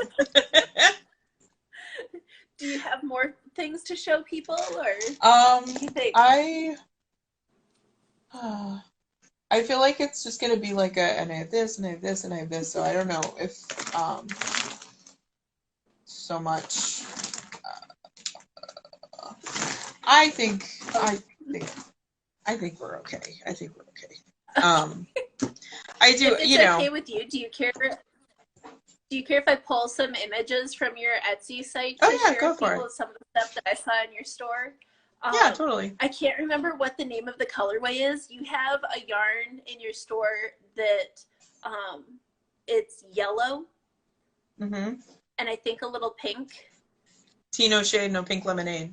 Do you have more things to show people, or what do you think? I feel like it's just gonna be like and I have this, and I have this, and I have this. So I don't know if so much. I think we're okay. I think we're okay. I do. If it's you know. okay with you, do you care? Do you care if I pull some images from your Etsy site to share go with for people it. some of the stuff that I saw in your store? Yeah, totally. I can't remember what the name of the colorway is. You have a yarn in your store that it's yellow and I think a little pink. Tino shade, no pink lemonade.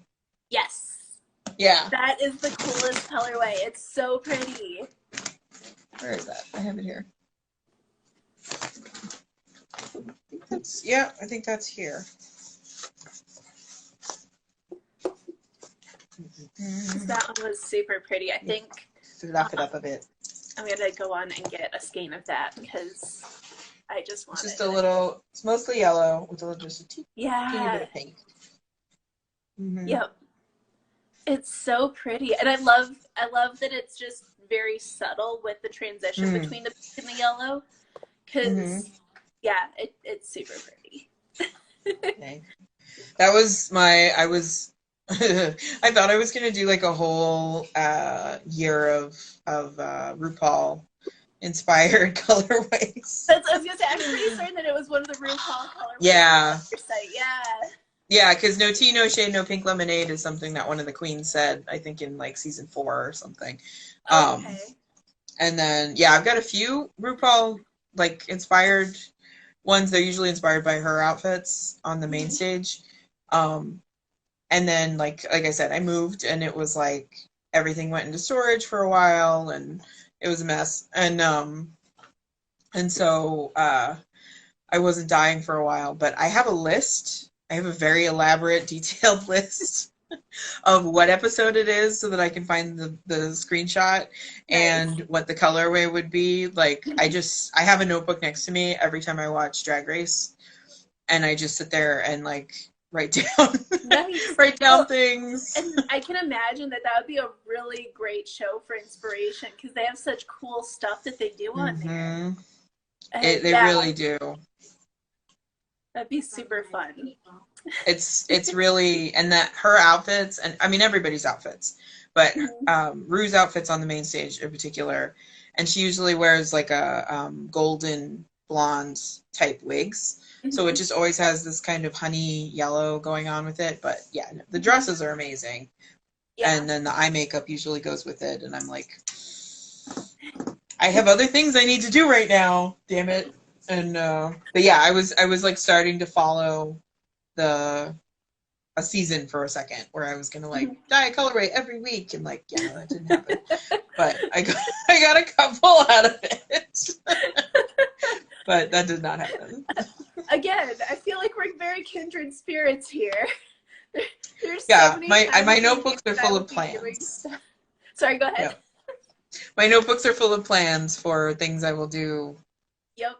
Yes. Yeah. That is the coolest colorway. It's so pretty. Where is that? I have it here. I think that's here. That one was super pretty. I think Wrap it up a bit. I'm gonna go on and get a skein of that because I just want It's just a little. It's mostly yellow with just a teeny bit of pink. Yep. It's so pretty, and I love that it's just very subtle with the transition between the pink and the yellow. Because it's super pretty. Okay. That was I thought I was gonna do like a whole year of RuPaul inspired colorways. I was gonna say, I'm pretty certain that it was one of the RuPaul colorways. Yeah. On your site. Yeah. Yeah, because no tea, no shade, no pink lemonade is something that one of the queens said, I think in like season 4 or something. Okay. And then I've got a few RuPaul like inspired ones. They're usually inspired by her outfits on the main stage. And then like I said, I moved and it was like everything went into storage for a while and it was a mess. And so I wasn't dying for a while, but I have a list. I have a very elaborate, detailed list of what episode it is so that I can find the screenshot and what the colorway would be. Like, I have a notebook next to me every time I watch Drag Race, and I just sit there and, like, write down things. And I can imagine that would be a really great show for inspiration because they have such cool stuff that they do on there. They really do. That'd be super fun. It's really, and that her outfits, and I mean everybody's outfits, but Rue's outfits on the main stage in particular, and she usually wears like a golden blonde type wigs, so it just always has this kind of honey yellow going on with it. But yeah, the dresses are amazing, and then the eye makeup usually goes with it, and I'm like, I have other things I need to do right now, damn it. And but yeah, I was like starting to follow a season for a second where I was gonna like dye a colorway every week, and like that didn't happen. But I got a couple out of it. But that did not happen. again, I feel like we're very kindred spirits here. There's Yeah, so many my times notebooks are that I full will of be doing plans. stuff. Sorry, go ahead. Yep. My notebooks are full of plans for things I will do Yep.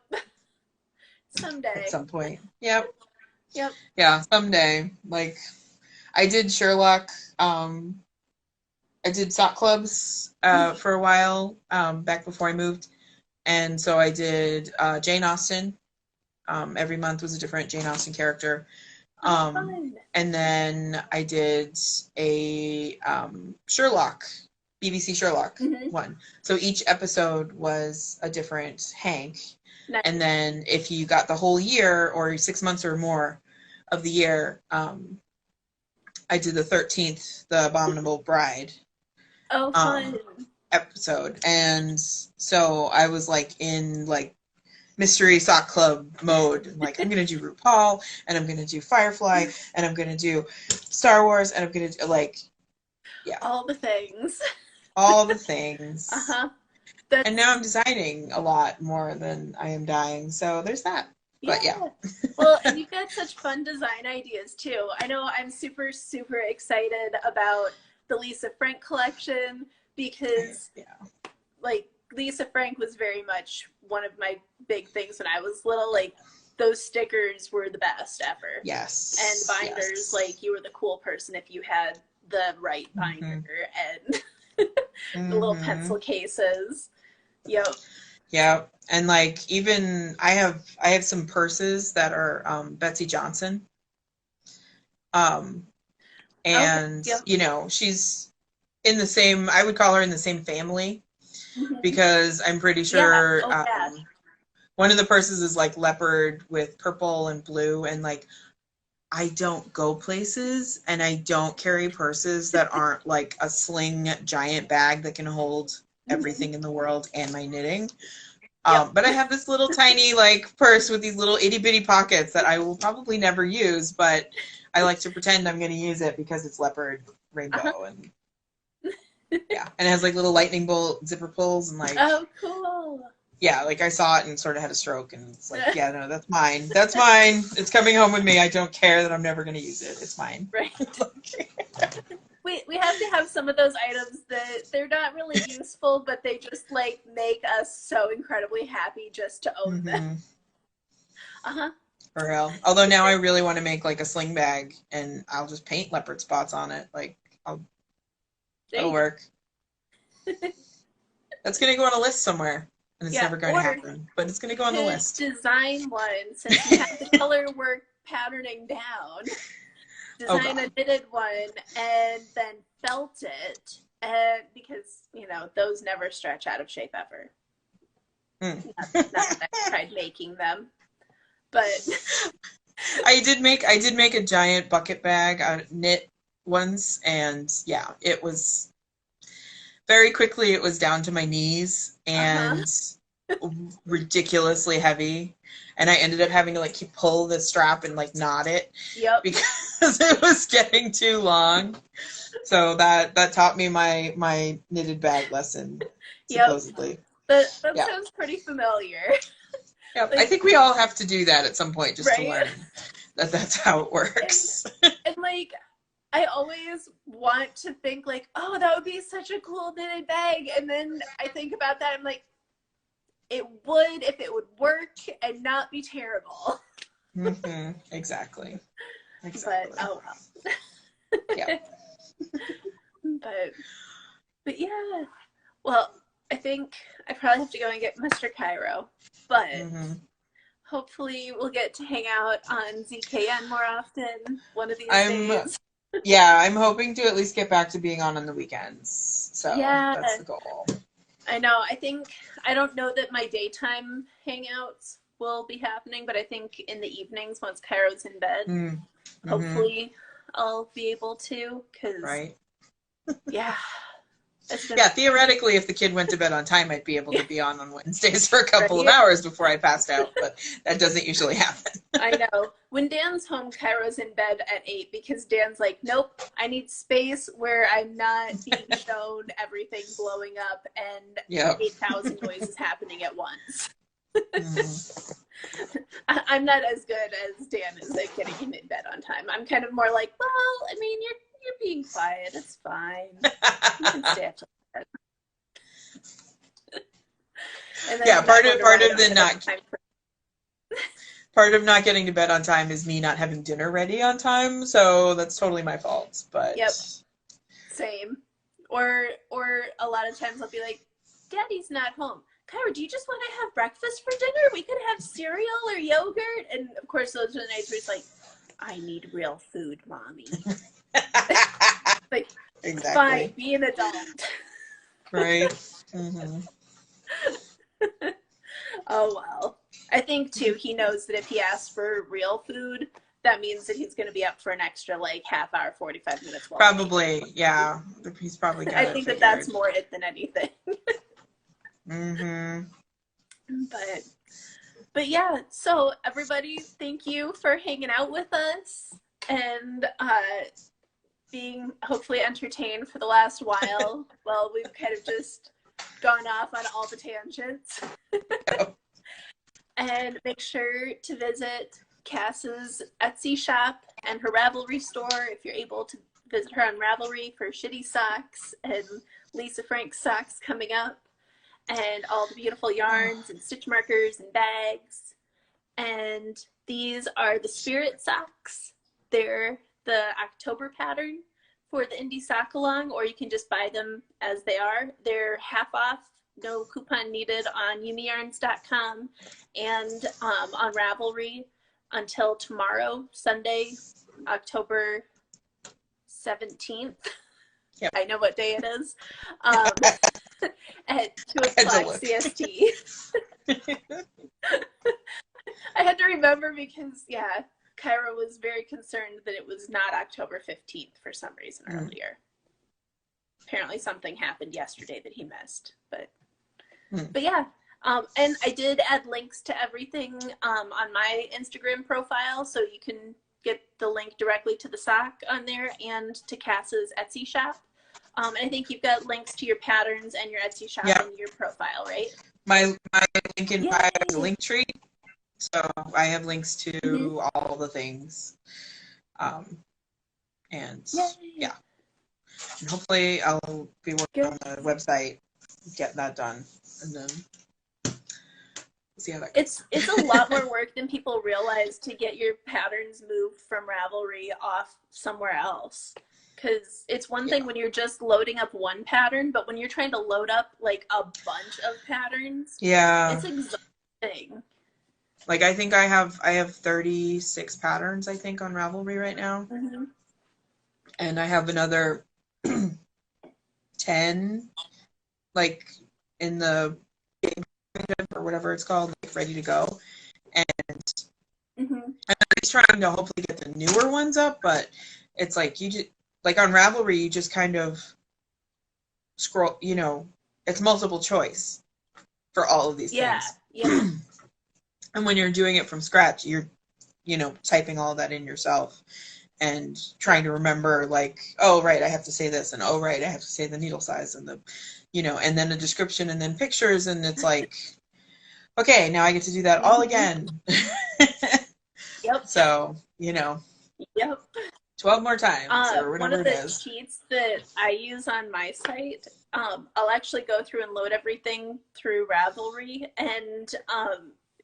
Someday. at some point. Yep. Yep. Yeah, someday. Like, I did Sherlock. I did sock clubs for a while back before I moved. And so I did Jane Austen. Every month was a different Jane Austen character. Fun. And then I did a Sherlock, BBC Sherlock one. So each episode was a different Hank. Nice. And then if you got the whole year or 6 months or more of the year, I did the 13th, the Abominable Bride. Oh, fun. Episode. And so I was like in like mystery sock club mode. Like, I'm going to do RuPaul, and I'm going to do Firefly, and I'm going to do Star Wars, and I'm going to do, like, yeah. All the things. All the things. Uh-huh. And now I'm designing a lot more than I am dying. So there's that. Yeah. But yeah. Well, and you've got such fun design ideas, too. I know I'm super, super excited about the Lisa Frank collection because, like, Lisa Frank was very much one of my big things when I was little. Like, those stickers were the best ever. Yes. And binders, like, you were the cool person if you had the right binder and the little pencil cases. Yep. Yeah. And like, even I have some purses that are Betsy Johnson. And you know, she's in the same, I would call her in the same family because I'm pretty sure one of the purses is like leopard with purple and blue, and like, I don't go places and I don't carry purses that aren't like a sling giant bag that can hold everything in the world and my knitting. But I have this little tiny like purse with these little itty bitty pockets that I will probably never use, but I like to pretend I'm going to use it because it's leopard rainbow and yeah, and it has like little lightning bolt zipper pulls and like, oh, cool. Yeah, like I saw it and sort of had a stroke, and it's like, yeah, no, that's mine. That's mine. It's coming home with me. I don't care that I'm never going to use it. It's mine. Right. We have to have some of those items that they're not really useful, but they just like make us so incredibly happy just to own them. For real. Although now I really want to make like a sling bag, and I'll just paint leopard spots on it. Like, that'll work. That's going to go on a list somewhere. And it's never going to happen, but it's going to go on the list. Design one, since you have the color work patterning down. Design a knitted one and then felt it, and because you know those never stretch out of shape ever. Not that I tried making them, but I did make a giant bucket bag out of knit once, and yeah, it was. Very quickly, it was down to my knees and ridiculously heavy. And I ended up having to like pull the strap and like knot it because it was getting too long. So that taught me my knitted bag lesson, supposedly. That sounds pretty familiar. Yep. Like, I think we all have to do that at some point just to learn that that's how it works. And like, I always want to think like, oh, that would be such a cool knitted bag. And then I think about that, I'm like, it would if it would work and not be terrible. Exactly. But oh well. Yeah. But yeah. Well, I think I probably have to go and get Mr. Cairo. But hopefully we'll get to hang out on ZKN more often one of these days. Yeah, I'm hoping to at least get back to being on the weekends. So that's the goal. I know. I don't know that my daytime hangouts will be happening, but I think in the evenings once Cairo's in bed, hopefully I'll be able to. Yeah. Yeah, theoretically, if the kid went to bed on time, I'd be able to be on Wednesdays for a couple of hours before I passed out, but that doesn't usually happen. I know. When Dan's home, Cairo's in bed at 8 because Dan's like, nope, I need space where I'm not being shown everything blowing up and 8,000 noises happening at once. I'm not as good as Dan is at getting him in bed on time. I'm kind of more like, well, I mean, you're being quiet. It's fine. You can stay up till bed. And then Yeah, part of not getting to bed on time is me not having dinner ready on time, so that's totally my fault. But yep, same. Or a lot of times I'll be like, Daddy's not home. Kyra, do you just want to have breakfast for dinner? We could have cereal or yogurt. And of course, those are the nights where it's like, I need real food, Mommy. Like, exactly. Fine, be an adult. Right. Mm-hmm. Oh, well. I think, too, he knows that if he asks for real food, that means that he's going to be up for an extra, like, half hour, 45 minutes. Probably, yeah. He's probably got I think that's more it than anything. Mm-hmm. But yeah, so everybody, thank you for hanging out with us and being hopefully entertained for the last while. Well, we've kind of just gone off on all the tangents. And make sure to visit Cass's Etsy shop and her Ravelry store if you're able to visit her on Ravelry for shitty socks and Lisa Frank's socks coming up. And all the beautiful yarns and stitch markers and bags. And these are the Spirit socks. They're the October pattern for the Indie Sock Along, or you can just buy them as they are. They're half off, no coupon needed on yumiyarns.com and on Ravelry until tomorrow, Sunday, October 17th. Yep. I know what day it is. At 2 o'clock CST. I had to remember because, yeah, Kyra was very concerned that it was not October 15th for some reason earlier. Apparently something happened yesterday that he missed. But yeah, and I did add links to everything on my Instagram profile, so you can get the link directly to the sock on there and to Cass's Etsy shop. And I think you've got links to your patterns and your Etsy shop in your profile, right? My link in bio is a link tree, so I have links to all the things. And yeah, and hopefully I'll be working on the website, get that done, and then see how that goes. It's a lot more work than people realize to get your patterns moved from Ravelry off somewhere else. Because it's one thing when you're just loading up one pattern, but when you're trying to load up like a bunch of patterns, it's exhausting. Like I think I have 36 patterns I think on Ravelry right now, and I have another 10 like in the or whatever it's called, like ready to go, and I'm just trying to hopefully get the newer ones up, but it's like you just. Like on Ravelry, you just kind of scroll, it's multiple choice for all of these things. Yeah. And when you're doing it from scratch, you're, typing all that in yourself and trying to remember like, oh, right, I have to say this, and oh, right, I have to say the needle size and the, and then a description and then pictures, and it's like, okay, now I get to do that all again. Yep. So, Yep. 12 more times or whatever one of it the is. cheats that I use on my site, I'll actually go through and load everything through Ravelry, and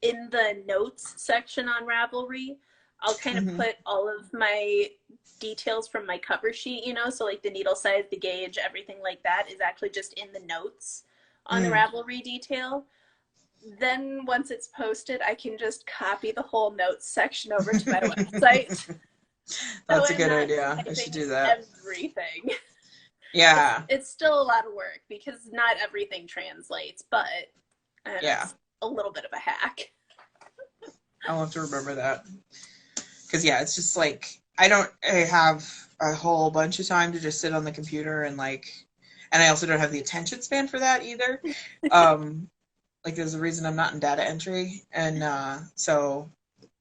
in the notes section on Ravelry, I'll kind of put all of my details from my cover sheet, so like the needle size, the gauge, everything like that is actually just in the notes on the Ravelry detail. Then once it's posted, I can just copy the whole notes section over to my website. That's a good idea. I should do that. Everything. Yeah. It's still a lot of work because not everything translates, but it's a little bit of a hack. I'll have to remember that. Because, it's just like, I have a whole bunch of time to just sit on the computer and and I also don't have the attention span for that either. There's a reason I'm not in data entry. And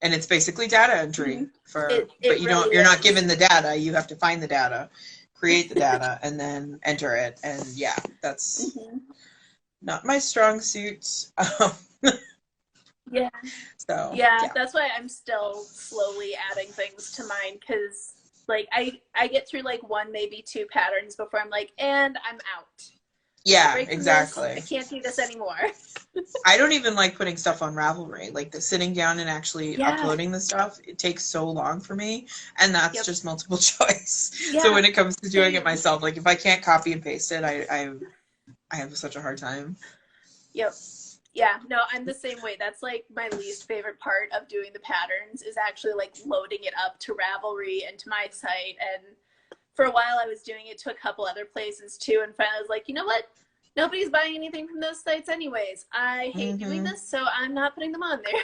and it's basically data entry but you're not given the data. You have to find the data, create the data, and then enter it. And that's not my strong suit. Yeah. So Yeah, yeah. that's why I'm still slowly adding things to mine, because like I get through like one, maybe two patterns before I'm like, and I'm out. Yeah, Break from this. I exactly. can't do this anymore. I don't even like putting stuff on Ravelry. Like the sitting down and actually Yeah. uploading the stuff, it takes so long for me, and that's Yep. just multiple choice. Yeah. So when it comes to doing it Same. myself, like if I can't copy and paste it, I have such a hard time. Yep. Yeah, no, I'm the same way. That's like my least favorite part of doing the patterns, is actually like loading it up to Ravelry and to my site. And for a while I was doing it to a couple other places too, and finally I was like, you know what? Nobody's buying anything from those sites anyways. I hate doing this, so I'm not putting them on there.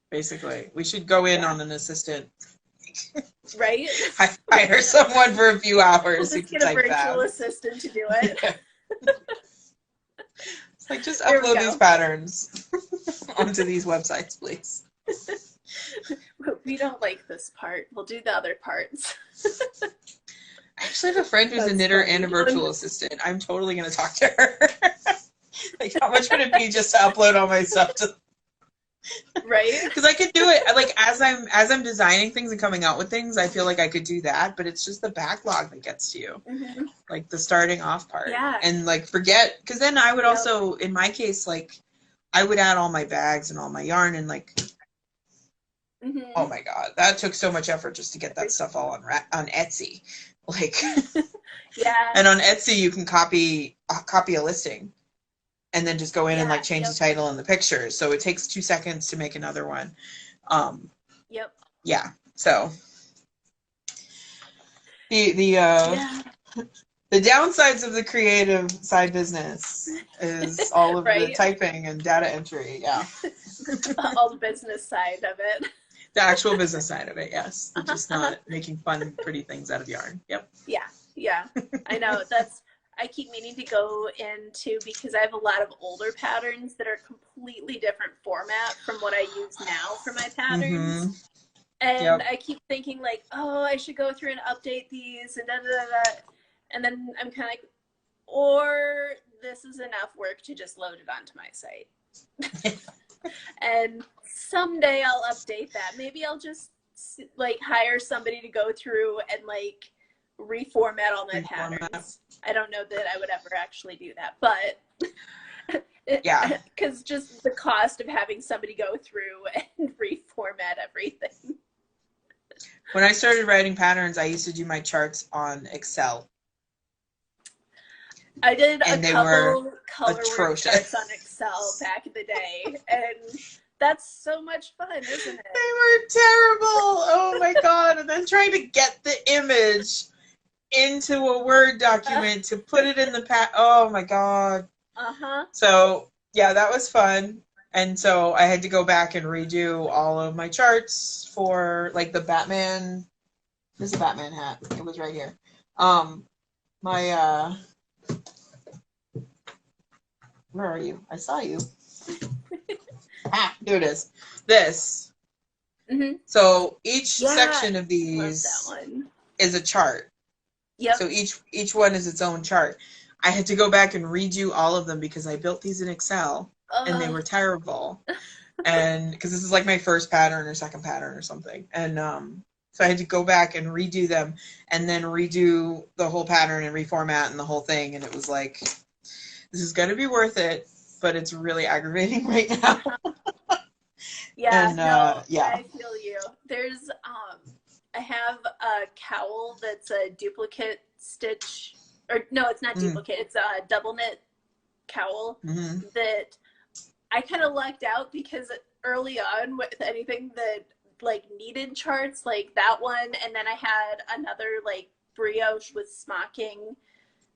Basically, we should go in on an assistant. Right? Hire someone for a few hours. We'll just get a virtual assistant to do it. Yeah. It's like, just There we upload go. these patterns onto these websites, please. We don't like this part. We'll do the other parts. I actually have a friend who's a That's knitter funny. and a virtual assistant. I'm totally going to talk to her. Like, how much would it be just to upload all my stuff to? Right? Because I could do it, like, as I'm designing things and coming out with things, I feel like I could do that, but it's just the backlog that gets to you. Mm-hmm. Like the starting off part. Yeah. And like forget, because then I would also, in my case, like I would add all my bags and all my yarn, and like, oh my God, that took so much effort just to get that stuff all on Etsy. Like, yeah. And on Etsy you can copy a listing and then just go in and like change the title and the pictures. So it takes 2 seconds to make another one. Yep. Yeah. So the downsides of the creative side business is all of the typing and data entry. Yeah. All the business side of it. The actual business side of it, yes. Just not making fun, pretty things out of yarn. Yep. Yeah. Yeah. I know. I keep meaning to go into, because I have a lot of older patterns that are completely different format from what I use now for my patterns. And I keep thinking like, oh, I should go through and update these and da da da da. And then I'm kind of like, or this is enough work to just load it onto my site. And someday I'll update that. Maybe I'll just like hire somebody to go through and like reformat all my patterns. I don't know that I would ever actually do that, but yeah, because just the cost of having somebody go through and reformat everything. When I started writing patterns, I used to do my charts on Excel. I did and a couple color charts on Excel back in the day, and that's so much fun, isn't it? They were terrible. Oh my God. And then trying to get the image into a Word document to put it in the oh my God. So yeah, that was fun. And so I had to go back and redo all of my charts for like the Batman. There's a Batman hat. It was right here. Where are you? I saw you. Here it is. This. So each section of these is a chart. Yep. So each one is its own chart. I had to go back and redo all of them because I built these in Excel and they were terrible. And because this is like my first pattern or second pattern or something. And so I had to go back and redo them and then redo the whole pattern and reformat and the whole thing. And it was like, this is going to be worth it, but it's really aggravating right now. I feel you. There's I have a cowl that's a duplicate stitch, or no, it's not duplicate. It's a double knit cowl that I kind of lucked out, because early on with anything that like needed charts, like that one, and then I had another like brioche with smocking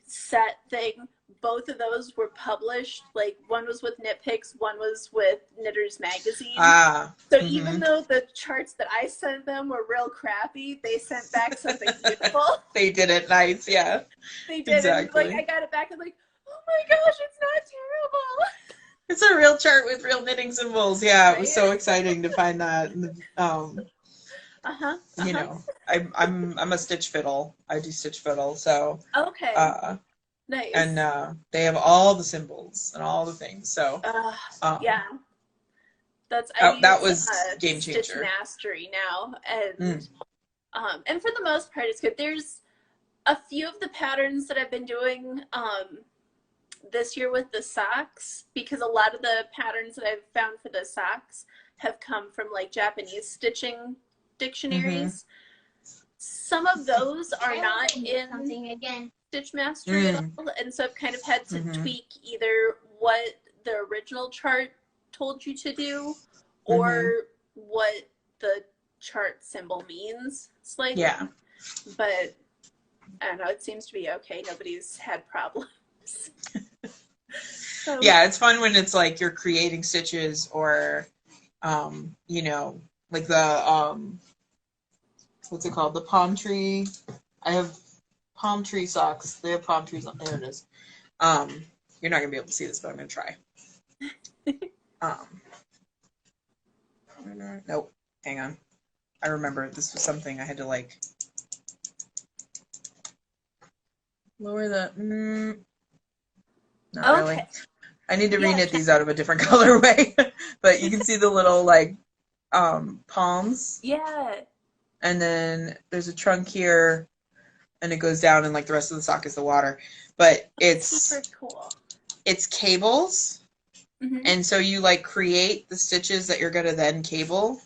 set thing. Both of those were published. Like one was with Knit Picks, one was with Knitters Magazine. So even though the charts that I sent them were real crappy, they sent back something beautiful. They did it nice, yeah. They did. Exactly. And, like I got it back and like, oh my gosh, it's not terrible. It's a real chart with real knitting symbols. Yeah, it was so exciting to find that. You know, I'm a stitch fiddle. I do stitch fiddle, so nice. And they have all the symbols and all the things. So yeah, I that use was game Stitch changer. Mastery now, and for the most part it's good. There's a few of the patterns that I've been doing this year with the socks, because a lot of the patterns that I've found for the socks have come from like Japanese stitching dictionaries. Some of those are not in Stitch Mastery at all, and so I've kind of had to tweak either what the original chart told you to do or what the chart symbol means slightly. Yeah. But I don't know, it seems to be okay. Nobody's had problems. So, yeah, it's fun when it's like you're creating stitches or, you know, like the, what's it called? The palm tree. I have palm tree socks. They have palm trees on there. It is. You're not going to be able to see this, but I'm going to try. Nope. Hang on. I remember this was something I had to like lower the, not really. I need to reknit these out of a different colorway, but you can see the little like palms. Yeah. And then there's a trunk here, and it goes down, and like the rest of the sock is the water. But it's super cool. It's cables, and so you like create the stitches that you're gonna then cable.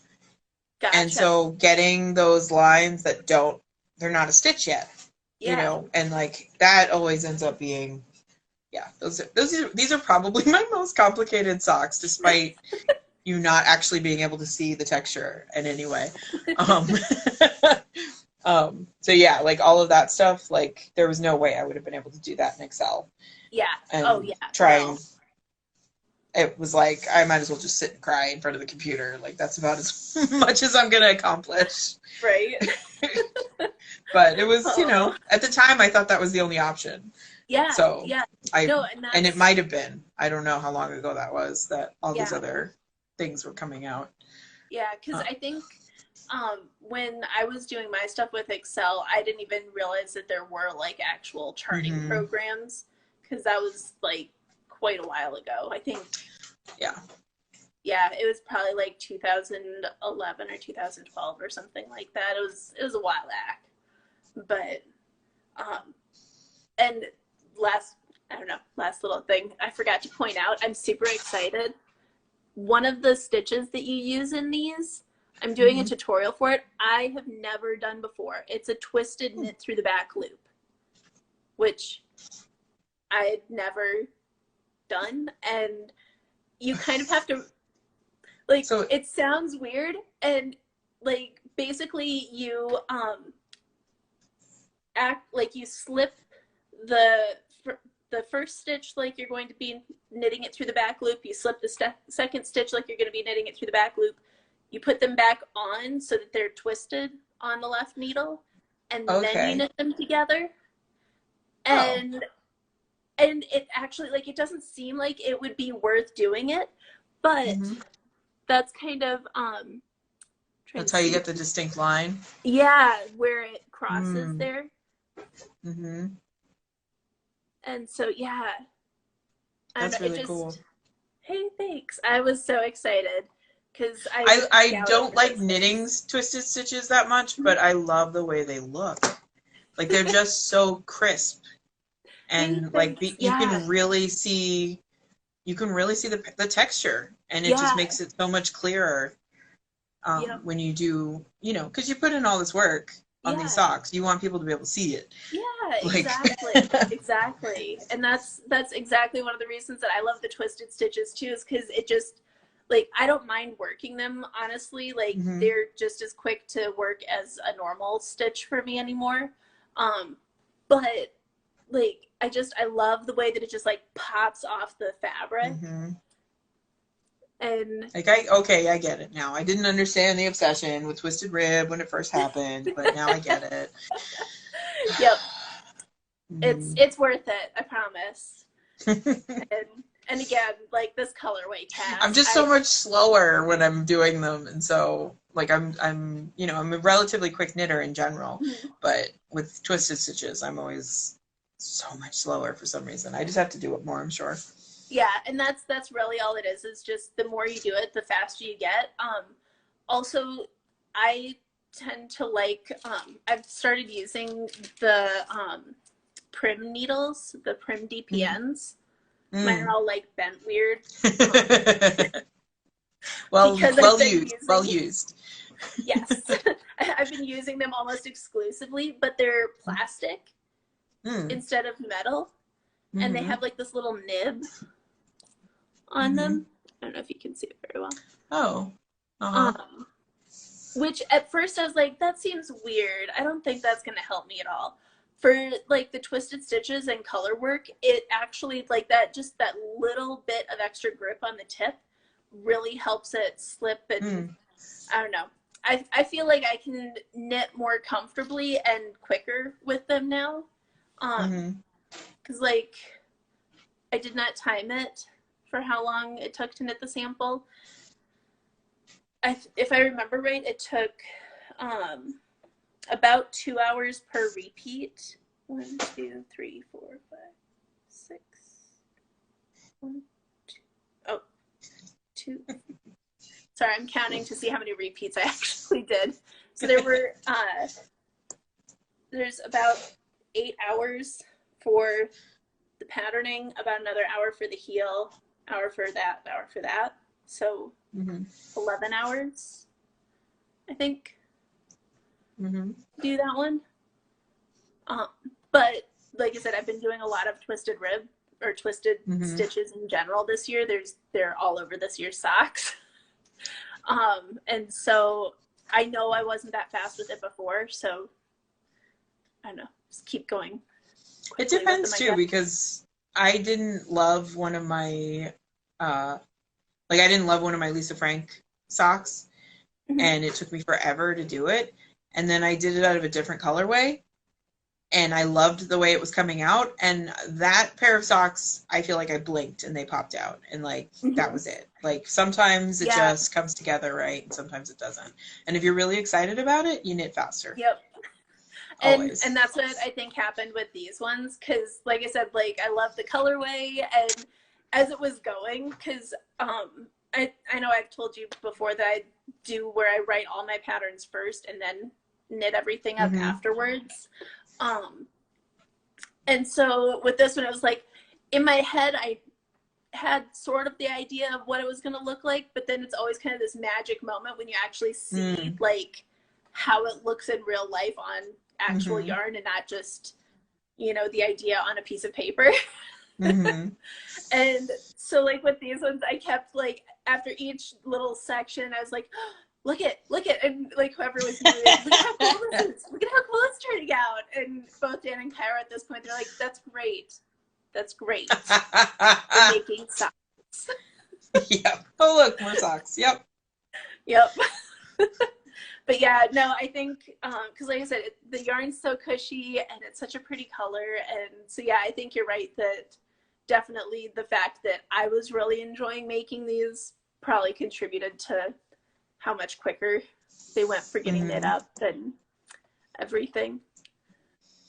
Gotcha. And so getting those lines that they're not a stitch yet, you know, and like that always ends up being. Yeah, these are probably my most complicated socks, despite you not actually being able to see the texture in any way. So yeah, like all of that stuff, like there was no way I would have been able to do that in Excel. Yeah. And it was like I might as well just sit and cry in front of the computer. Like that's about as much as I'm gonna accomplish. Right. But it was, you know, at the time I thought that was the only option. Yeah. So yeah. And it might have been. I don't know how long ago that was that all these other things were coming out. Yeah, because I think when I was doing my stuff with Excel, I didn't even realize that there were like actual charting programs, because that was like quite a while ago. I think. Yeah. Yeah, it was probably like 2011 or 2012 or something like that. It was a while back, but and last little thing I forgot to point out. I'm super excited. One of the stitches that you use in these, I'm doing a tutorial for it. I have never done before. It's a twisted knit through the back loop, which I had never done, and you kind of have to like. So it sounds weird, and like basically you act like you slip the first stitch like you're going to be knitting it through the back loop. You slip the second stitch like you're going to be knitting it through the back loop. You put them back on so that they're twisted on the left needle, and then you knit them together. And it actually, like, it doesn't seem like it would be worth doing it, but that's kind of that's how you get the distinct line. Yeah, where it crosses there. And so, yeah. That's really cool. Hey, thanks. I was so excited because I don't like knitting twisted stitches that much, but I love the way they look. Like they're just so crisp, and like you can really see the texture, and it just makes it so much clearer when you do, you know, because you put in all this work on these socks. You want people to be able to see it. Yeah, exactly. Exactly. And that's exactly one of the reasons that I love the twisted stitches too, is because it just, like, I don't mind working them, honestly. Like, they're just as quick to work as a normal stitch for me anymore. But, like, I love the way that it just, like, pops off the fabric. And like I get it now. I didn't understand the obsession with twisted rib when it first happened, but now I get it. Yep. It's worth it, I promise. and again, like this colorway tab. I'm just so much slower when I'm doing them, and so like I'm you know, I'm a relatively quick knitter in general, but with twisted stitches I'm always so much slower for some reason. I just have to do it more, I'm sure. Yeah, and that's really all it is just the more you do it, the faster you get. Also, I tend to like, I've started using the Prim Needles, the Prim DPNs. Mine are all like bent weird. Well used. Well used. Yes. I've been using them almost exclusively, but they're plastic instead of metal. And they have like this little nib on them. I don't know if you can see it very well. Oh. Which at first I was like, that seems weird. I don't think that's going to help me at all. For like the twisted stitches and color work, it actually like that, just that little bit of extra grip on the tip really helps it slip. And I don't know. I feel like I can knit more comfortably and quicker with them now. Because like I did not time it for how long it took to knit the sample. If I remember right, it took about 2 hours per repeat. 1, 2, 3, 4, 5, 6. 1, 2. Oh, 2. Sorry, I'm counting to see how many repeats I actually did. So there were, there's about 8 hours for the patterning, about another hour for the heel, hour for that, hour for that. So 11 hours, I think, do that one. But like I said, I've been doing a lot of twisted rib or twisted stitches in general this year. They're all over this year's socks. And so I know I wasn't that fast with it before, so I don't know, just keep going. It depends too, because I didn't love one of my I didn't love one of my Lisa Frank socks, and it took me forever to do it. And then I did it out of a different colorway, and I loved the way it was coming out. And that pair of socks, I feel like I blinked and they popped out, and like that was it. Like sometimes it just comes together right, and sometimes it doesn't. And if you're really excited about it, you knit faster. Yep. Always. And that's what I think happened with these ones, because like I said, like I love the colorway, and as it was going, because I know I've told you before that I do where I write all my patterns first and then knit everything up afterwards. And so with this one, it was like in my head, I had sort of the idea of what it was going to look like, but then it's always kind of this magic moment when you actually see like how it looks in real life on actual yarn, and not just, you know, the idea on a piece of paper. And so like with these ones, I kept like after each little section, I was like, oh, look it, and like whoever was doing it, look how cool this is, look at how cool it's turning out. And both Dan and Kyra at this point, they're like, that's great for making socks. Yep. Oh look, more socks. Yep. But yeah, no, I think because like I said, the yarn's so cushy and it's such a pretty color, and so yeah, I think you're right that definitely the fact that I was really enjoying making these probably contributed to how much quicker they went for getting knit up and everything.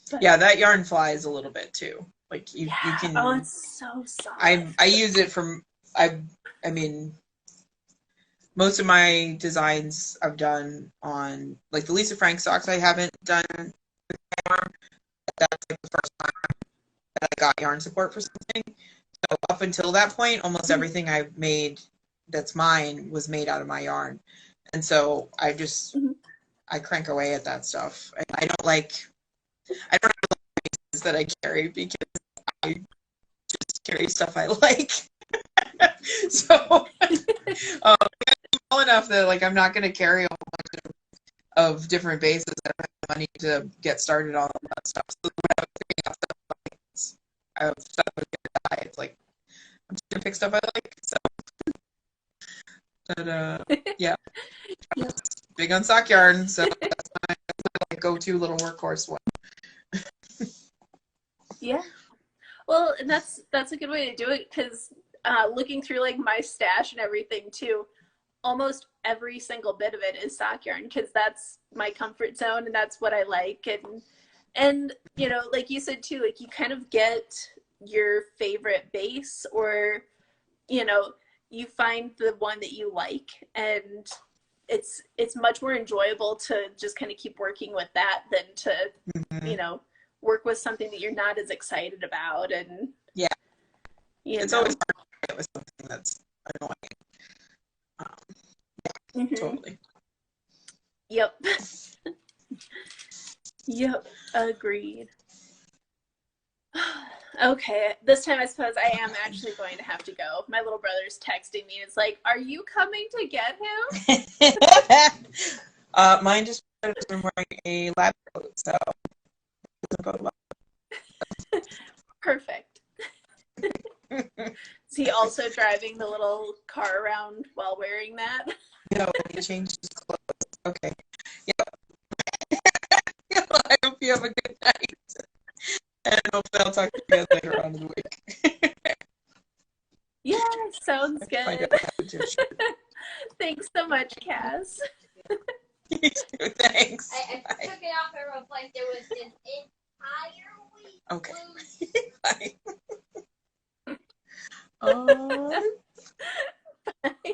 But, yeah, that yarn flies a little bit too. Like you can. Oh, it's so soft. I use it from I mean, most of my designs I've done on like the Lisa Frank socks. I haven't done with yarn. That's like the first time that I got yarn support for something. So up until that point, almost everything I've made that's mine was made out of my yarn, and so I just I crank away at that stuff. I don't have pieces that I carry because I just carry stuff I like. So well enough that like I'm not going to carry a whole bunch of different bases. I don't have the money to get started on all that stuff. So when I was picking out stuff I have stuff was going to die. It's like I'm just going to pick stuff I like. So but yeah. Big on sock yarn, so that's my like go-to little workhorse one. Yeah. Well, and that's a good way to do it, because looking through like my stash and everything too, almost every single bit of it is sock yarn, because that's my comfort zone and that's what I like. And you know, like you said too, like you kind of get your favorite base, or, you know, you find the one that you like, and it's much more enjoyable to just kind of keep working with that than to, you know, work with something that you're not as excited about. And Yeah, it's always hard to get with something that's annoying. Totally. Yep. Yep, agreed. Okay, this time I suppose I am actually going to have to go. My little brother's texting me. It's like, are you coming to get him? Mine just been wearing a lab coat, so it doesn't bode well. Perfect. Is he also driving the little car around while wearing that? No, he changed his clothes. Okay. Yep. I hope you have a good night. And hopefully I'll talk to you guys later on in the week. Yeah, sounds good. Find out what happened to your shirt. Thanks so much, Cass. You too. Thanks. I took it off and replaced it with this entire week. Okay. Bye. Bye.